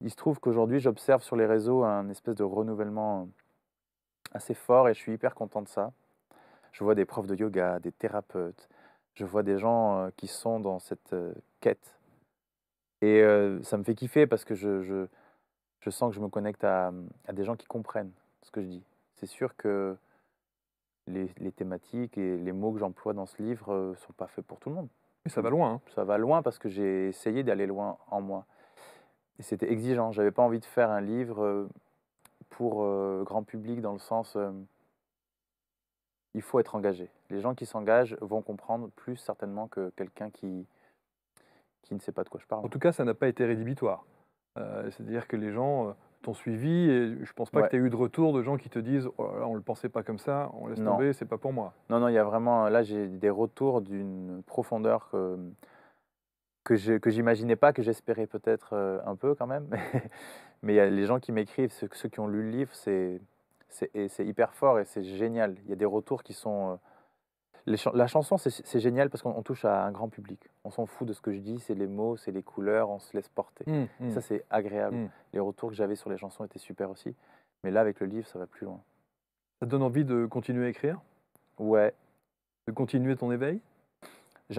Il se trouve qu'aujourd'hui, j'observe sur les réseaux un espèce de renouvellement assez fort et je suis hyper content de ça. Je vois des profs de yoga, des thérapeutes, je vois des gens, qui sont dans cette, quête et ça me fait kiffer parce que je sens que je me connecte à des gens qui comprennent ce que je dis. C'est sûr que les thématiques et les mots que j'emploie dans ce livre, sont pas faits pour tout le monde.
Oui, ça va loin, hein.
Ça va loin parce que j'ai essayé d'aller loin en moi et c'était exigeant. J'avais pas envie de faire un livre, pour, grand public dans le sens, il faut être engagé. Les gens qui s'engagent vont comprendre plus certainement que quelqu'un qui ne sait pas de quoi je parle.
En tout cas, ça n'a pas été rédhibitoire. C'est-à-dire que les gens, t'ont suivi et je pense pas que
Ouais,
tu aies eu de retour de gens qui te disent: «Oh là là, on le pensait pas comme ça, on laisse
non,
tomber, c'est pas pour moi».
non, non, il y a vraiment là, j'ai des retours d'une profondeur que j'imaginais pas, que j'espérais peut-être, un peu quand même. Mais il y a les gens qui m'écrivent, ceux qui ont lu le livre, c'est hyper fort et c'est génial. Il y a des retours qui sont, la chanson, c'est génial parce qu'on touche à un grand public. On s'en fout de ce que je dis, c'est les mots, c'est les couleurs, on se laisse porter.
Mmh,
Et
mmh,
ça, c'est agréable.
mmh.
Les retours que j'avais sur les chansons étaient super aussi. Mais là, avec le livre, ça va plus loin.
Ça te donne envie de continuer à écrire?
Ouais,
De continuer ton éveil?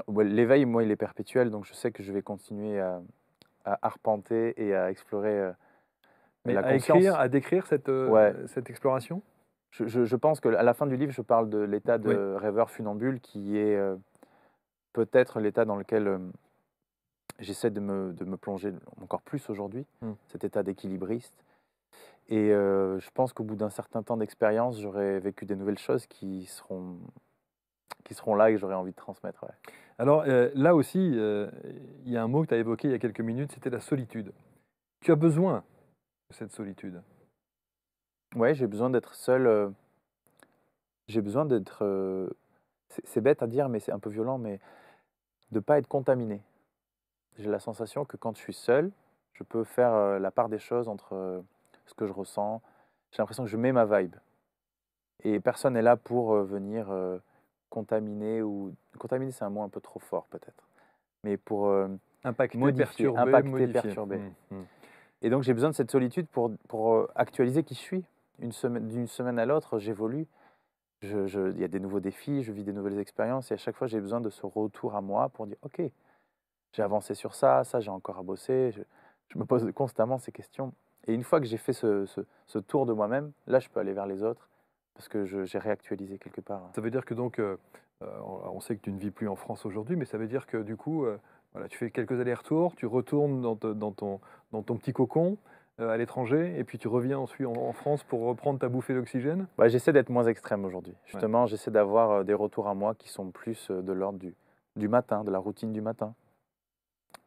ouais, l'éveil, moi, il est perpétuel, donc je sais que je vais continuer à arpenter et à explorer,
Mais
la
à écrire,
conscience.
à décrire
Ouais,
cette exploration?
je pense qu'à la fin du livre, je parle de l'état
Oui.
de rêveur funambule qui est, peut-être l'état dans lequel, j'essaie de me plonger encore plus aujourd'hui,
Mmh.
cet état d'équilibriste et je pense qu'au bout d'un certain temps d'expérience, j'aurai vécu des nouvelles choses qui seront là et que j'aurai envie de transmettre, ouais.
Alors, là aussi, il y a un mot que tu as évoqué il y a quelques minutes, c'était la solitude. Tu as besoin de cette solitude.
Ouais, j'ai besoin d'être seul, j'ai besoin d'être, c'est bête à dire, mais c'est un peu violent, mais de pas être contaminé. J'ai la sensation que quand je suis seul, je peux faire, la part des choses entre, ce que je ressens. J'ai l'impression que je mets ma vibe et personne n'est là pour, venir, contaminer ou contaminer, c'est un mot un peu trop fort peut-être, mais pour,
Impacté,
modifier,
perturbé,
impacter,
modifié.
perturber
Mmh, mmh.
et donc j'ai besoin de cette solitude pour, actualiser qui je suis. D'une semaine à l'autre, j'évolue, il y a des nouveaux défis, je vis des nouvelles expériences et à chaque fois, j'ai besoin de ce retour à moi pour dire: «OK, j'ai avancé sur ça, ça j'ai encore à bosser». Je me pose constamment ces questions et une fois que j'ai fait ce tour de moi-même, là, je peux aller vers les autres parce que j'ai réactualisé quelque part.
Ça veut dire que donc, on sait que tu ne vis plus en France aujourd'hui, mais ça veut dire que du coup, voilà, tu fais quelques allers-retours, tu retournes dans ton petit cocon, à l'étranger et puis tu reviens ensuite en France pour reprendre ta bouffée d'oxygène?
Bah, j'essaie d'être moins extrême aujourd'hui.
Ouais.
Justement, j'essaie d'avoir, des retours à moi qui sont plus, de l'ordre du matin, de la routine du matin.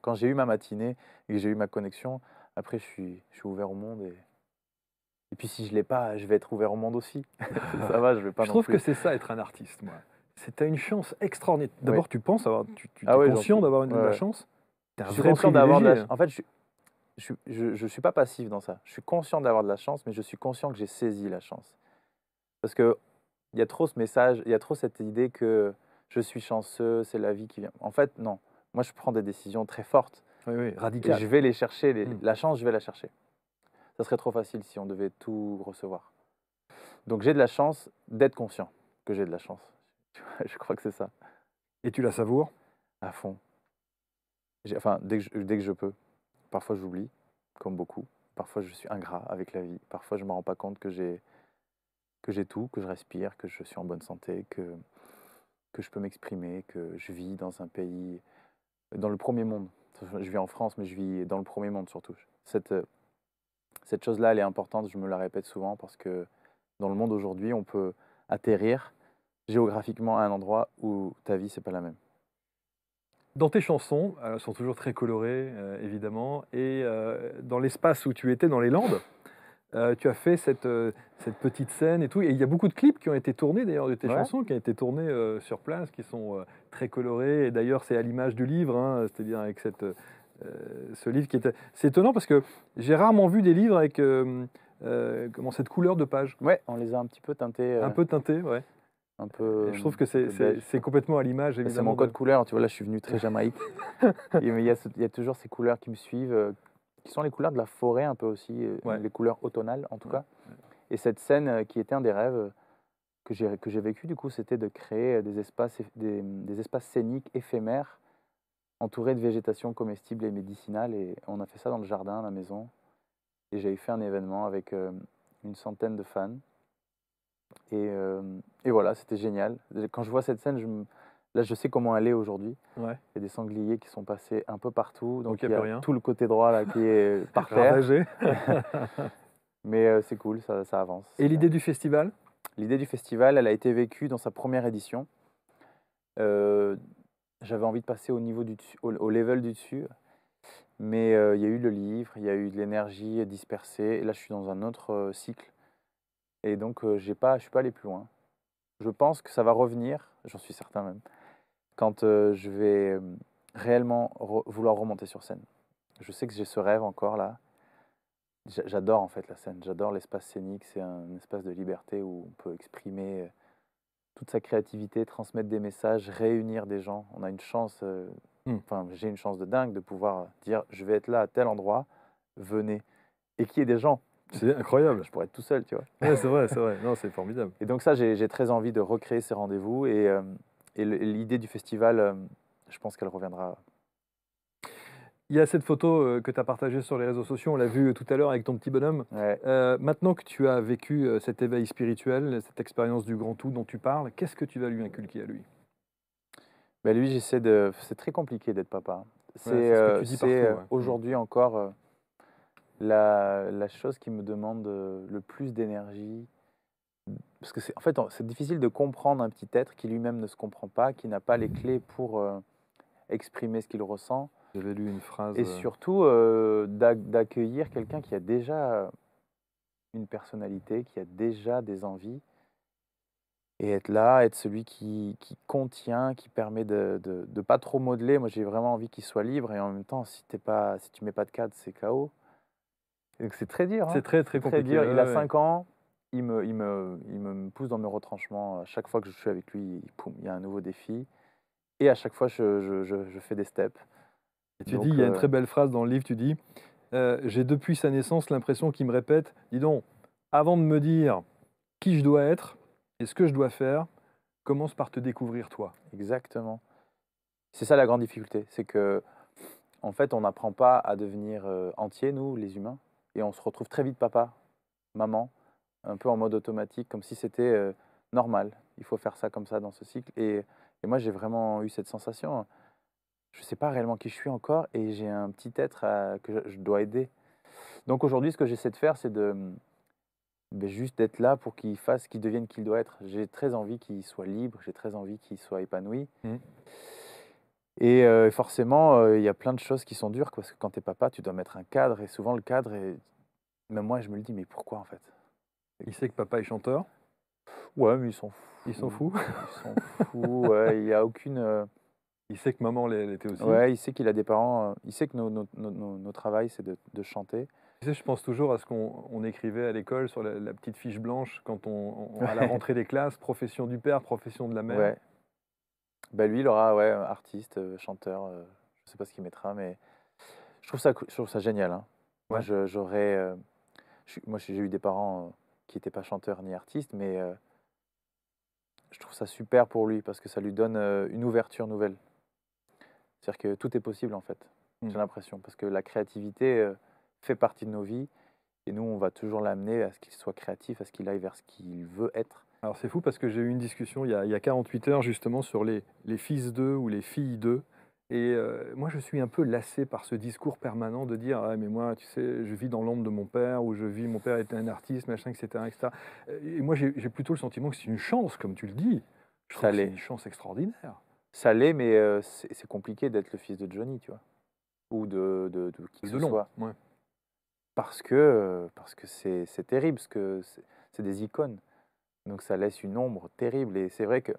Quand j'ai eu ma matinée et que j'ai eu ma connexion, après je suis ouvert au monde et puis si je l'ai pas, je vais être ouvert au monde aussi. Ça va, je vais pas
Je
non
trouve que
plus
c'est ça être un artiste, moi. C'est une chance extraordinaire.
Oui.
D'abord, tu penses avoir, tu
Ah
es
oui, j'en
conscient
suis.
d'avoir de
Ouais,
la
ouais.
chance. Tu es un
Je suis
vrai
conscient d'avoir de la.
privilégié.
En fait, je suis pas passif dans ça. Je suis conscient d'avoir de la chance, mais je suis conscient que j'ai saisi la chance. Parce que il y a trop ce message, il y a trop cette idée que je suis chanceux, c'est la vie qui vient. En fait, non. Moi, je prends des décisions très fortes
Oui, oui,
et je
radical.
vais les chercher.
Mm.
La chance, je vais la chercher. Ça serait trop facile si on devait tout recevoir. Donc, j'ai de la chance d'être conscient que j'ai de la chance. Tu vois, je crois que c'est ça,
Et tu la savoures.
à fond. Enfin, dès que je peux. Parfois, j'oublie, comme beaucoup. Parfois, je suis ingrat avec la vie. Parfois, je ne me rends pas compte que j'ai tout, que je respire, que je suis en bonne santé, que je peux m'exprimer, que je vis dans un pays, dans le premier monde. Je vis en France, mais je vis dans le premier monde surtout. Cette chose-là, elle est importante, je me la répète souvent, parce que dans le monde aujourd'hui, on peut atterrir géographiquement à un endroit où ta vie, c'est pas la même.
Dans tes chansons, elles sont toujours très colorées, évidemment, et dans l'espace où tu étais, dans les Landes, tu as fait cette petite scène et tout. Et il y a beaucoup de clips qui ont été tournés d'ailleurs de tes
Ouais.
chansons, qui ont été tournés sur place, qui sont très colorés. Et d'ailleurs, c'est à l'image du livre, hein, c'est-à-dire avec ce livre qui était. C'est étonnant parce que j'ai rarement vu des livres avec comment, cette couleur de page,
Ouais, on les a un petit peu teintés,
un peu teintée, ouais.
un
Et
peu,
je trouve que
un peu beige.
c'est complètement à l'image,
C'est
évidemment.
mon code couleur, tu vois, là je suis venu très Jamaïque. Mais il y a toujours ces couleurs qui me suivent, qui sont les couleurs de la forêt un peu aussi,
Ouais.
les couleurs automnales en tout
Ouais,
cas. Et cette scène qui était un des rêves que j'ai vécu, du coup, c'était de créer des espaces scéniques éphémères entourés de végétation comestible et médicinale. Et on a fait ça dans le jardin, à la maison. Et j'avais fait un événement avec une centaine de fans. Et voilà, c'était génial. Quand je vois cette scène, là, je sais comment elle est aujourd'hui.
ouais.
Il y a des sangliers qui sont passés un peu partout.
Donc
Donc
il
il
n'y
y
a plus
a
rien.
tout le côté droit là qui est par terre.
Ravagé.
Mais c'est cool, ça avance.
Et
C'est bien.
l'idée du festival?
L'idée du festival, elle a été vécue dans sa première édition. Euh, J'avais envie de passer au niveau au level du dessus. Mais il y a eu le livre, il y a eu de l'énergie dispersée. Et là, je suis dans un autre cycle. Et donc, je suis pas allé plus loin. Je pense que ça va revenir, j'en suis certain même, quand je vais réellement vouloir remonter sur scène. Je sais que j'ai ce rêve encore là. J'adore en fait la scène, j'adore l'espace scénique, c'est un espace de liberté où on peut exprimer toute sa créativité, transmettre des messages, réunir des gens. On a une chance, enfin j'ai une chance de dingue de pouvoir dire je vais être là à tel endroit, venez. Et qu'il y ait des gens.
C'est incroyable.
Je pourrais être tout seul, tu vois.
Ouais, c'est vrai, c'est vrai. Non, c'est formidable.
Et donc ça, j'ai très envie de recréer ces rendez-vous. Et l'idée du festival, je pense qu'elle reviendra.
Il y a cette photo que tu as partagée sur les réseaux sociaux, on l'a vu tout à l'heure avec ton petit bonhomme.
Ouais.
Maintenant que tu as vécu cet éveil spirituel, cette expérience du grand tout dont tu parles, qu'est-ce que tu vas lui inculquer à lui?
Bah, lui, j'essaie de. C'est très compliqué d'être papa.
Ouais, c'est ce que tu dis partout. Ouais.
Aujourd'hui encore la chose qui me demande le plus d'énergie. Parce que en fait, c'est difficile de comprendre un petit être qui lui-même ne se comprend pas, qui n'a pas les clés pour exprimer ce qu'il ressent.
J'avais lu une phrase.
Et surtout, d'accueillir quelqu'un qui a déjà une personnalité, qui a déjà des envies. Et être là, être celui qui contient, qui permet de pas trop modeler. Moi, j'ai vraiment envie qu'il soit libre et en même temps, si tu mets pas de cadre, c'est KO. Donc c'est très dur,
C'est
hein.
très,
C'est
très
très
compliqué.
dur.
Ouais,
Il a
ouais.
5 ans, il me pousse dans mes retranchements. À chaque fois que je suis avec lui, poum, il y a un nouveau défi. Et à chaque fois, je fais des steps.
Et tu dis,
Donc,
il y a une très belle phrase dans le livre, tu dis, j'ai depuis sa naissance l'impression qu'il me répète, dis donc, avant de me dire qui je dois être et ce que je dois faire, commence par te découvrir toi.
exactement. C'est ça la grande difficulté, c'est que en fait, on n'apprend pas à devenir entier, nous, les humains, et on se retrouve très vite papa, maman, un peu en mode automatique, comme si c'était normal. Il faut faire ça comme ça dans ce cycle. Et moi, j'ai vraiment eu cette sensation. Je ne sais pas réellement qui je suis encore, et j'ai un petit être que je dois aider. Donc aujourd'hui, ce que j'essaie de faire, c'est juste d'être là pour qu'il devienne qui il doit être. J'ai très envie qu'il soit libre, j'ai très envie qu'il soit épanoui.
Mmh.
Et forcément, il y a plein de choses qui sont dures, parce que quand tu es papa, tu dois mettre un cadre, et souvent le cadre même moi, je me le dis: «Mais pourquoi, en fait?»
Il sait que papa est chanteur.
Ouais, mais il s'en fout.
Il s'en
fous.
fout?
Il s'en fout, ouais, il y a aucune,
Il sait que maman l'était aussi?
ouais, il sait qu'il a des parents, il sait que nos travail, c'est de chanter.
Tu sais, je pense toujours à ce qu'on écrivait à l'école sur la petite fiche blanche quand à la
Ouais,
rentrée des classes, profession du père, profession de la mère.
ouais. Bah, lui, il aura, ouais, artiste, chanteur, je sais pas ce qu'il mettra, mais je trouve ça génial, hein. Moi,
Ouais.
j'aurais, j'ai eu des parents, qui étaient pas chanteurs ni artistes, mais je trouve ça super pour lui parce que ça lui donne, une ouverture nouvelle. C'est-à-dire que tout est possible, en fait,
Mmh.
j'ai l'impression, parce que la créativité, fait partie de nos vies et nous, on va toujours l'amener à ce qu'il soit créatif, à ce qu'il aille vers ce qu'il veut être.
Alors c'est fou parce que j'ai eu une discussion il y a 48 heures justement sur les fils d'eux ou les filles d'eux. Et moi je suis un peu lassé par ce discours permanent de dire: «Ah mais moi tu sais, je vis dans l'ombre de mon père» ou «mon père était un artiste, machin, et cetera, et cetera». Et moi j'ai plutôt le sentiment que c'est une chance, comme tu le dis. Je trouve
Ça
que c'est
l'est.
une chance extraordinaire.
Ça l'est, mais c'est compliqué d'être le fils de Johnny, tu vois? Ou de qui que
De
ce
Delon,
soit.
ouais.
Parce que c'est terrible, parce que c'est des icônes. Donc ça laisse une ombre terrible et c'est vrai que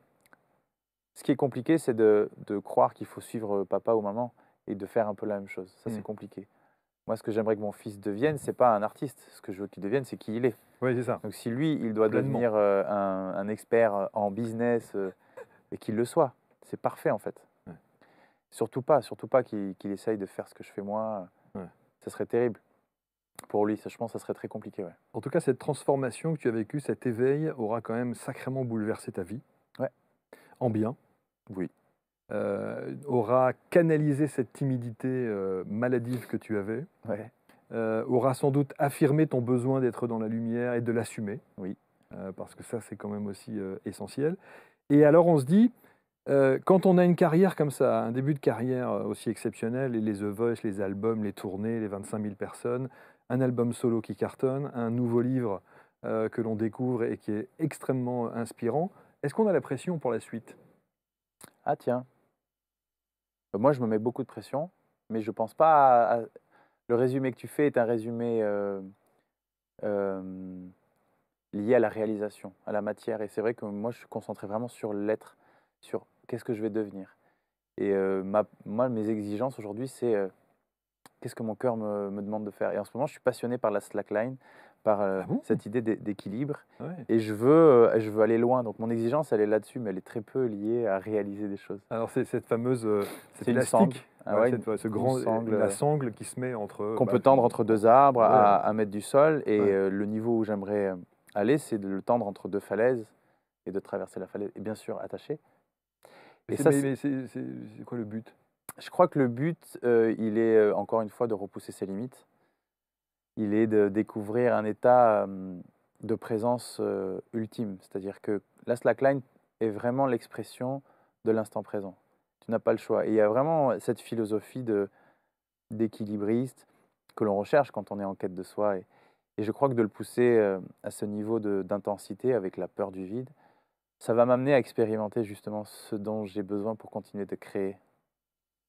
ce qui est compliqué, c'est de croire qu'il faut suivre, papa ou maman et de faire un peu la même chose. Ça,
Mmh.
c'est compliqué. Moi, ce que j'aimerais que mon fils devienne, c'est pas un artiste. Ce que je veux qu'il devienne, c'est qui il est.
Oui, c'est ça,
Donc si lui, il doit
pleinement.
devenir, un expert, en business, et qu'il le soit, c'est parfait, en fait.
Ouais,
Surtout pas qu'il essaye de faire ce que je fais moi,
ouais.
ça serait terrible pour lui. Ça, je pense, ça serait très compliqué, ouais.
En tout cas, cette transformation que tu as vécue, cet éveil aura quand même sacrément bouleversé ta vie,
Ouais,
en bien.
oui,
Aura canalisé cette timidité, maladive que tu avais,
ouais,
aura sans doute affirmé ton besoin d'être dans la lumière et de l'assumer,
oui.
parce que ça, c'est quand même aussi, essentiel. Et alors on se dit, quand on a une carrière comme ça, un début de carrière, aussi exceptionnel, et les The Voice, les albums, les tournées, les 25 000 personnes, un album solo qui cartonne, un nouveau livre, que l'on découvre et qui est extrêmement inspirant, est-ce qu'on a la pression pour la suite?
Ah tiens, moi, je me mets beaucoup de pression, mais je pense pas à le résumé que tu fais est un résumé, hem, lié à la réalisation, à la matière et c'est vrai que moi, je suis concentré vraiment sur l'être, sur qu'est-ce que je vais devenir et mes exigences aujourd'hui, c'est, qu'est-ce que mon cœur me demande de faire? Et en ce moment, je suis passionné par la slackline, par,
Ah bon?
cette idée d'équilibre
Ouais.
et je veux aller loin. Donc mon exigence, elle est là-dessus, mais elle est très peu liée à réaliser des choses.
Alors c'est cette fameuse, cet
C'est une sangle,
élastique,
ah
ouais,
ouais,
cette ce
une
grand
sangle,
la sangle qui se met entre,
qu'on
bah,
peut tendre entre 2 arbres
ouais,
à mettre du sol et
ouais.
le niveau où j'aimerais, aller, c'est de le tendre entre 2 falaises et de traverser la falaise et bien sûr attaché
Mais
et
c'est
ça,
mais
c'est
mais c'est quoi le but?
je crois que le but, il est, encore une fois de repousser ses limites. Il est de découvrir un état, de présence, ultime. C'est-à-dire que la slackline est vraiment l'expression de l'instant présent. Tu n'as pas le choix et il y a vraiment cette philosophie d'équilibriste que l'on recherche quand on est en quête de soi et je crois que de le pousser, à ce niveau d'intensité avec la peur du vide, ça va m'amener à expérimenter justement ce dont j'ai besoin pour continuer de créer,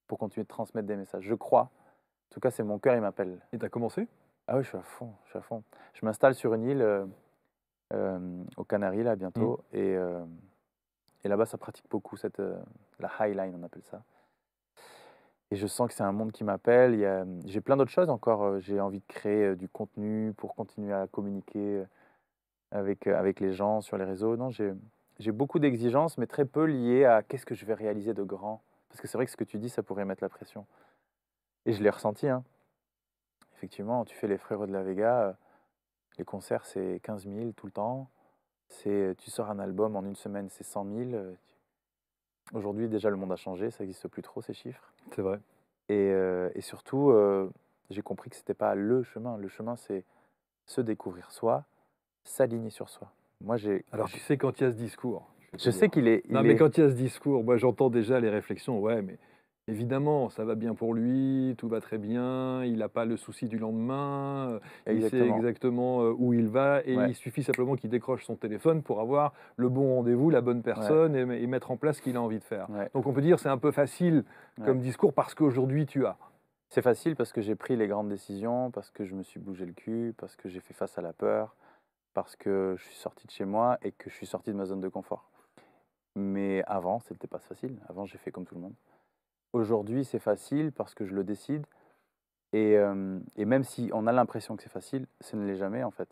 pour continuer de transmettre des messages. Je crois, en tout cas c'est mon cœur, il m'appelle.
Et tu as commencé?
Ah oui, je suis à fond, je suis à fond. Je m'installe sur une île, aux Canaries là
Mmh.
bientôt et là-bas ça pratique beaucoup la highline on appelle ça et je sens que c'est un monde qui m'appelle. J'ai plein d'autres choses encore, j'ai envie de créer, du contenu pour continuer à communiquer, avec les gens sur les réseaux. Non, j'ai beaucoup d'exigences, mais très peu liées à qu'est-ce que je vais réaliser de grand? Parce que c'est vrai que ce que tu dis, ça pourrait mettre la pression et je l'ai ressenti, hein. Effectivement, tu fais les Freros de la Vega, les concerts, c'est 15 000 tout le temps. Tu sors un album en une semaine, c'est 100 000. Aujourd'hui, déjà, le monde a changé, ça n'existe plus trop, ces chiffres.
C'est vrai.
Et surtout, j'ai compris que c'était pas le chemin. Le chemin, c'est se découvrir soi, s'aligner sur soi. Moi,
Alors tu sais, quand il y a ce discours, je vais te
je sais
dire.
qu'il est,
Non, mais quand il y a ce discours, moi j'entends déjà les réflexions. Ouais, mais évidemment, ça va bien pour lui, tout va très bien, il n'a pas le souci du lendemain, il sait
exactement.
exactement, où il va et
Ouais,
il suffit simplement qu'il décroche son téléphone pour avoir le bon rendez-vous, la bonne
ouais,
personne et mettre en place ce qu'il a envie de faire.
ouais,
Donc on peut dire c'est un peu facile
ouais.
comme discours parce qu'aujourd'hui tu as.
C'est facile parce que j'ai pris les grandes décisions, parce que je me suis bougé le cul, parce que j'ai fait face à la peur, parce que je suis sorti de chez moi et que je suis sorti de ma zone de confort. Mais avant, c'était pas facile. Avant, j'ai fait comme tout le monde. Aujourd'hui, c'est facile parce que je le décide et même si on a l'impression que c'est facile, ce ne l'est jamais, en fait.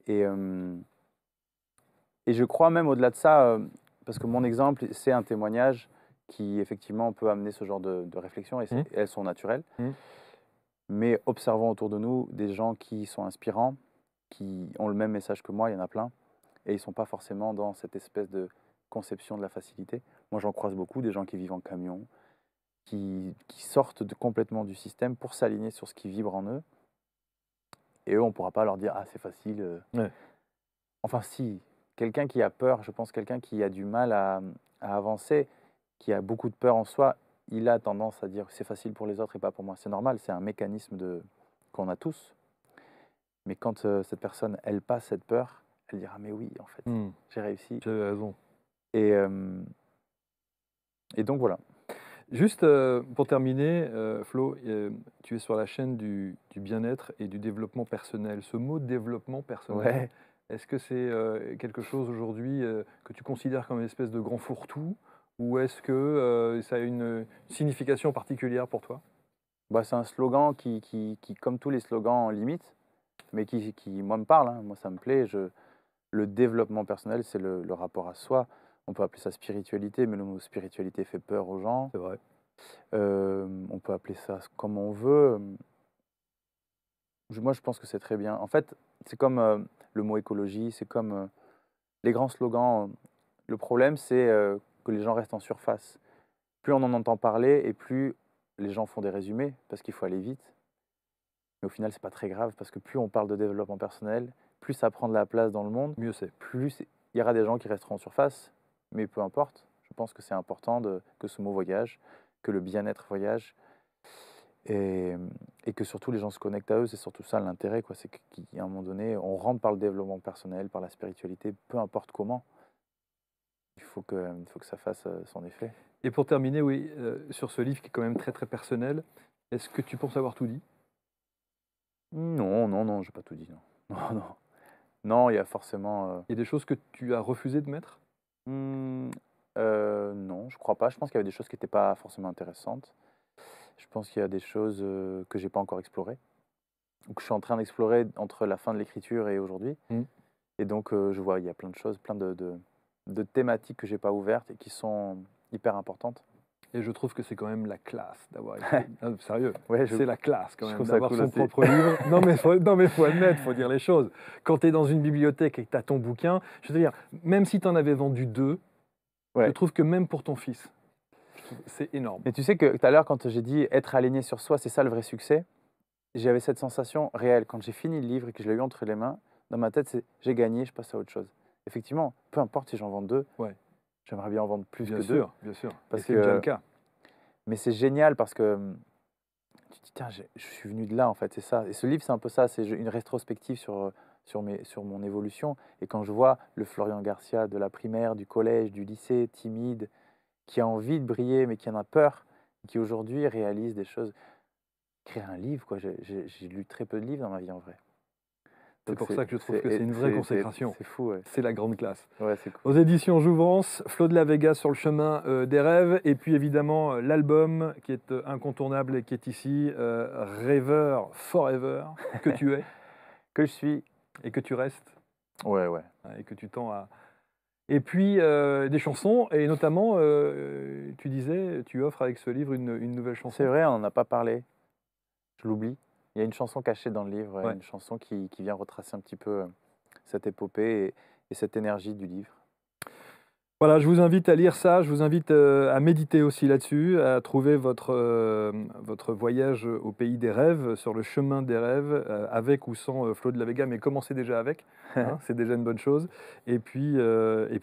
Et hem et je crois même au-delà de ça, parce que mon exemple, c'est un témoignage qui effectivement peut amener ce genre de réflexion et
Mmh,
elles sont naturelles.
mmh.
Mais observons autour de nous des gens qui sont inspirants, qui ont le même message que moi, il y en a plein, et ils ne sont pas forcément dans cette espèce de conception de la facilité. Moi, j'en croise beaucoup, des gens qui vivent en camion, qui sortent complètement du système pour s'aligner sur ce qui vibre en eux. Et eux, on ne pourra pas leur dire: «Ah, c'est facile».
Ouais.
Enfin, si, quelqu'un qui a peur, je pense quelqu'un qui a du mal à avancer, qui a beaucoup de peur en soi, il a tendance à dire: «C'est facile pour les autres et pas pour moi». C'est normal, c'est un mécanisme qu'on a tous. Mais quand, cette personne, elle passe cette peur, elle dira: «Mais oui, en fait,
Mmh.
j'ai réussi»
Tu avais raison.
et hem et donc voilà.
Juste, pour terminer, Flo, tu es sur la chaîne du bien-être et du développement personnel. Ce mot développement personnel,
Ouais.
est-ce que c'est, quelque chose aujourd'hui, que tu considères comme une espèce de grand fourre-tout? Ou est-ce que, ça a une signification particulière pour toi?
Bah, c'est un slogan qui, comme tous les slogans, limite, mais qui moi, me parle, hein. Moi, ça me plaît. Le développement personnel, c'est le rapport à soi. On peut appeler ça spiritualité, mais le mot spiritualité fait peur aux gens.
C'est vrai.
On peut appeler ça comme on veut. Moi, je pense que c'est très bien. En fait, c'est comme, le mot écologie, c'est comme, les grands slogans. Le problème, c'est, que les gens restent en surface. Plus on en entend parler et plus les gens font des résumés parce qu'il faut aller vite. Mais au final, c'est pas très grave parce que plus on parle de développement personnel, plus ça prend de la place dans le monde,
Mieux c'est.
plus il y aura des gens qui resteront en surface, mais peu importe. Je pense que c'est important que ce mot voyage, que le bien-être voyage et, et que surtout les gens se connectent à eux. C'est surtout ça l'intérêt, quoi. C'est qu'à un moment donné, on rentre par le développement personnel, par la spiritualité, peu importe comment. Il faut que ça fasse son effet.
Et pour terminer, oui, sur ce livre qui est quand même très, très personnel, est-ce que tu penses avoir tout dit?
Non, non, non, j'ai pas tout dit, non. Non, non. Non, il y a forcément.
Il y a des choses que tu as refusé de mettre?
Mmh, non, je crois pas. Je pense qu'il y avait des choses qui étaient pas forcément intéressantes. Je pense qu'il y a des choses, que j'ai pas encore explorées ou que je suis en train d'explorer entre la fin de l'écriture et aujourd'hui
Mmh.
et donc je vois, il y a plein de choses, plein de thématiques que j'ai pas ouvertes et qui sont hyper importantes.
Et je trouve que c'est quand même la classe d'avoir écrit sérieux,
Ouais,
c'est la classe quand
je
même
trouve ça
d'avoir
cool
son
aussi.
propre livre. Non mais faut admettre, faut dire les choses. Quand tu es dans une bibliothèque et que tu as ton bouquin, je veux dire, même si tu en avais vendu 2, je
Ouais.
trouve que même pour ton fils, c'est énorme.
Mais tu sais que tout à l'heure, quand j'ai dit être aligné sur soi, c'est ça le vrai succès, j'avais cette sensation réelle. Quand j'ai fini le livre et que je l'ai eu entre les mains, dans ma tête, c'est: «J'ai gagné, je passe à autre chose». Effectivement, peu importe si j'en vends 2,
Ouais,
j'aimerais bien en vendre plus
bien
que 2
sûr, bien sûr et
parce
c'est déjà le
que
cas.
mais c'est génial parce que, tu te dis: «Tiens, je suis venu de là, en fait», c'est ça et ce livre, c'est un peu ça, c'est une rétrospective sur mon évolution et quand je vois le Florian Garcia de la primaire, du collège, du lycée, timide, qui a envie de briller mais qui en a peur, qui aujourd'hui réalise des choses. Écrire un livre, quoi, j'ai lu très peu de livres dans ma vie, en vrai.
C'est
Donc
pour ça que je trouve que c'est une vraie consécration.
c'est fou, ouais.
C'est la grande classe.
Ouais, c'est
Aux
cool.
éditions Jouvence, Flo de la Vega sur le chemin des rêves, et puis évidemment l'album qui est incontournable et qui est ici, Rêveur Forever, que tu es
Que je suis
et que tu restes
ouais, ouais.
hein, et que tu tends à. Et puis des chansons, et notamment, tu disais, tu offres avec ce livre une nouvelle
C'est
chanson.
vrai, on en a pas parlé, je l'oublie. Il y a une chanson cachée dans le livre, ouais,
Ouais.
une chanson qui vient retracer un petit peu, cette épopée et cette énergie du livre.
Voilà, je vous invite à lire ça, je vous invite, à méditer aussi là-dessus, à trouver votre voyage au pays des rêves, sur le chemin des rêves, avec ou sans, Flo de la Vega, mais commencez déjà avec, hein, c'est déjà une bonne chose. Et puis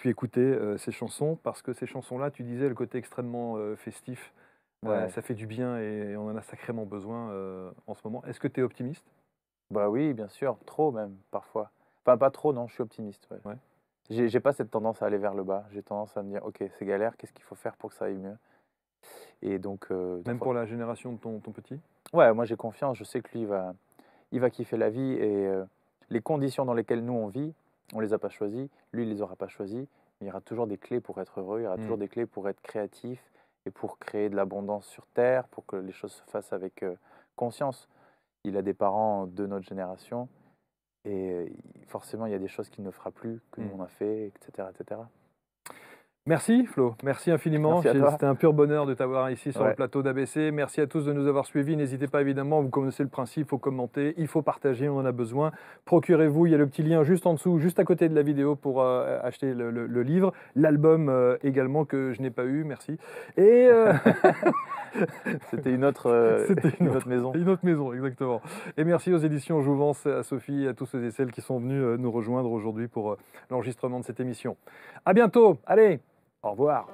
écoutez, ces chansons, parce que ces chansons-là, tu disais le côté extrêmement, festif,
Ouais.
ça fait du bien et on en a sacrément besoin, en ce moment. Est-ce que tu es optimiste?
Bah oui, bien sûr, trop même, parfois. Enfin, pas trop, non, je suis optimiste, ouais.
Ouais.
J'ai pas cette tendance à aller vers le bas. J'ai tendance à me dire: «OK, c'est galère, qu'est-ce qu'il faut faire pour que ça aille mieux?» et donc
Même
voilà.
pour la génération de ton petit?
Ouais, moi j'ai confiance, je sais que lui il va kiffer la vie et les conditions dans lesquelles nous on vit, on les a pas choisies, lui il les aura pas choisies Il y aura toujours des clés pour être heureux, il y aura
Mm.
toujours des clés pour être créatif et pour créer de l'abondance sur Terre, pour que les choses se fassent avec conscience. Il a des parents de notre génération et forcément, il y a des choses qu'il ne fera plus, que nous,
Mm.
on a fait, etc. etc.
Merci Flo, merci infiniment.
Merci à toi.
C'était un pur bonheur de t'avoir ici sur le
Ouais.
plateau d'ABC. Merci à tous de nous avoir suivis. N'hésitez pas évidemment, vous connaissez le principe, il faut commenter, il faut partager, on en a besoin. Procurez-vous, il y a le petit lien juste en dessous, juste à côté de la vidéo pour acheter le livre, l'album également que je n'ai pas eu, merci. Et
C'était une autre,
c'était
une autre maison.
une autre maison, exactement. Et merci aux éditions Jouvence, à Sophie et à tous ceux et celles qui sont venus nous rejoindre aujourd'hui pour l'enregistrement de cette émission. À bientôt, allez, au revoir.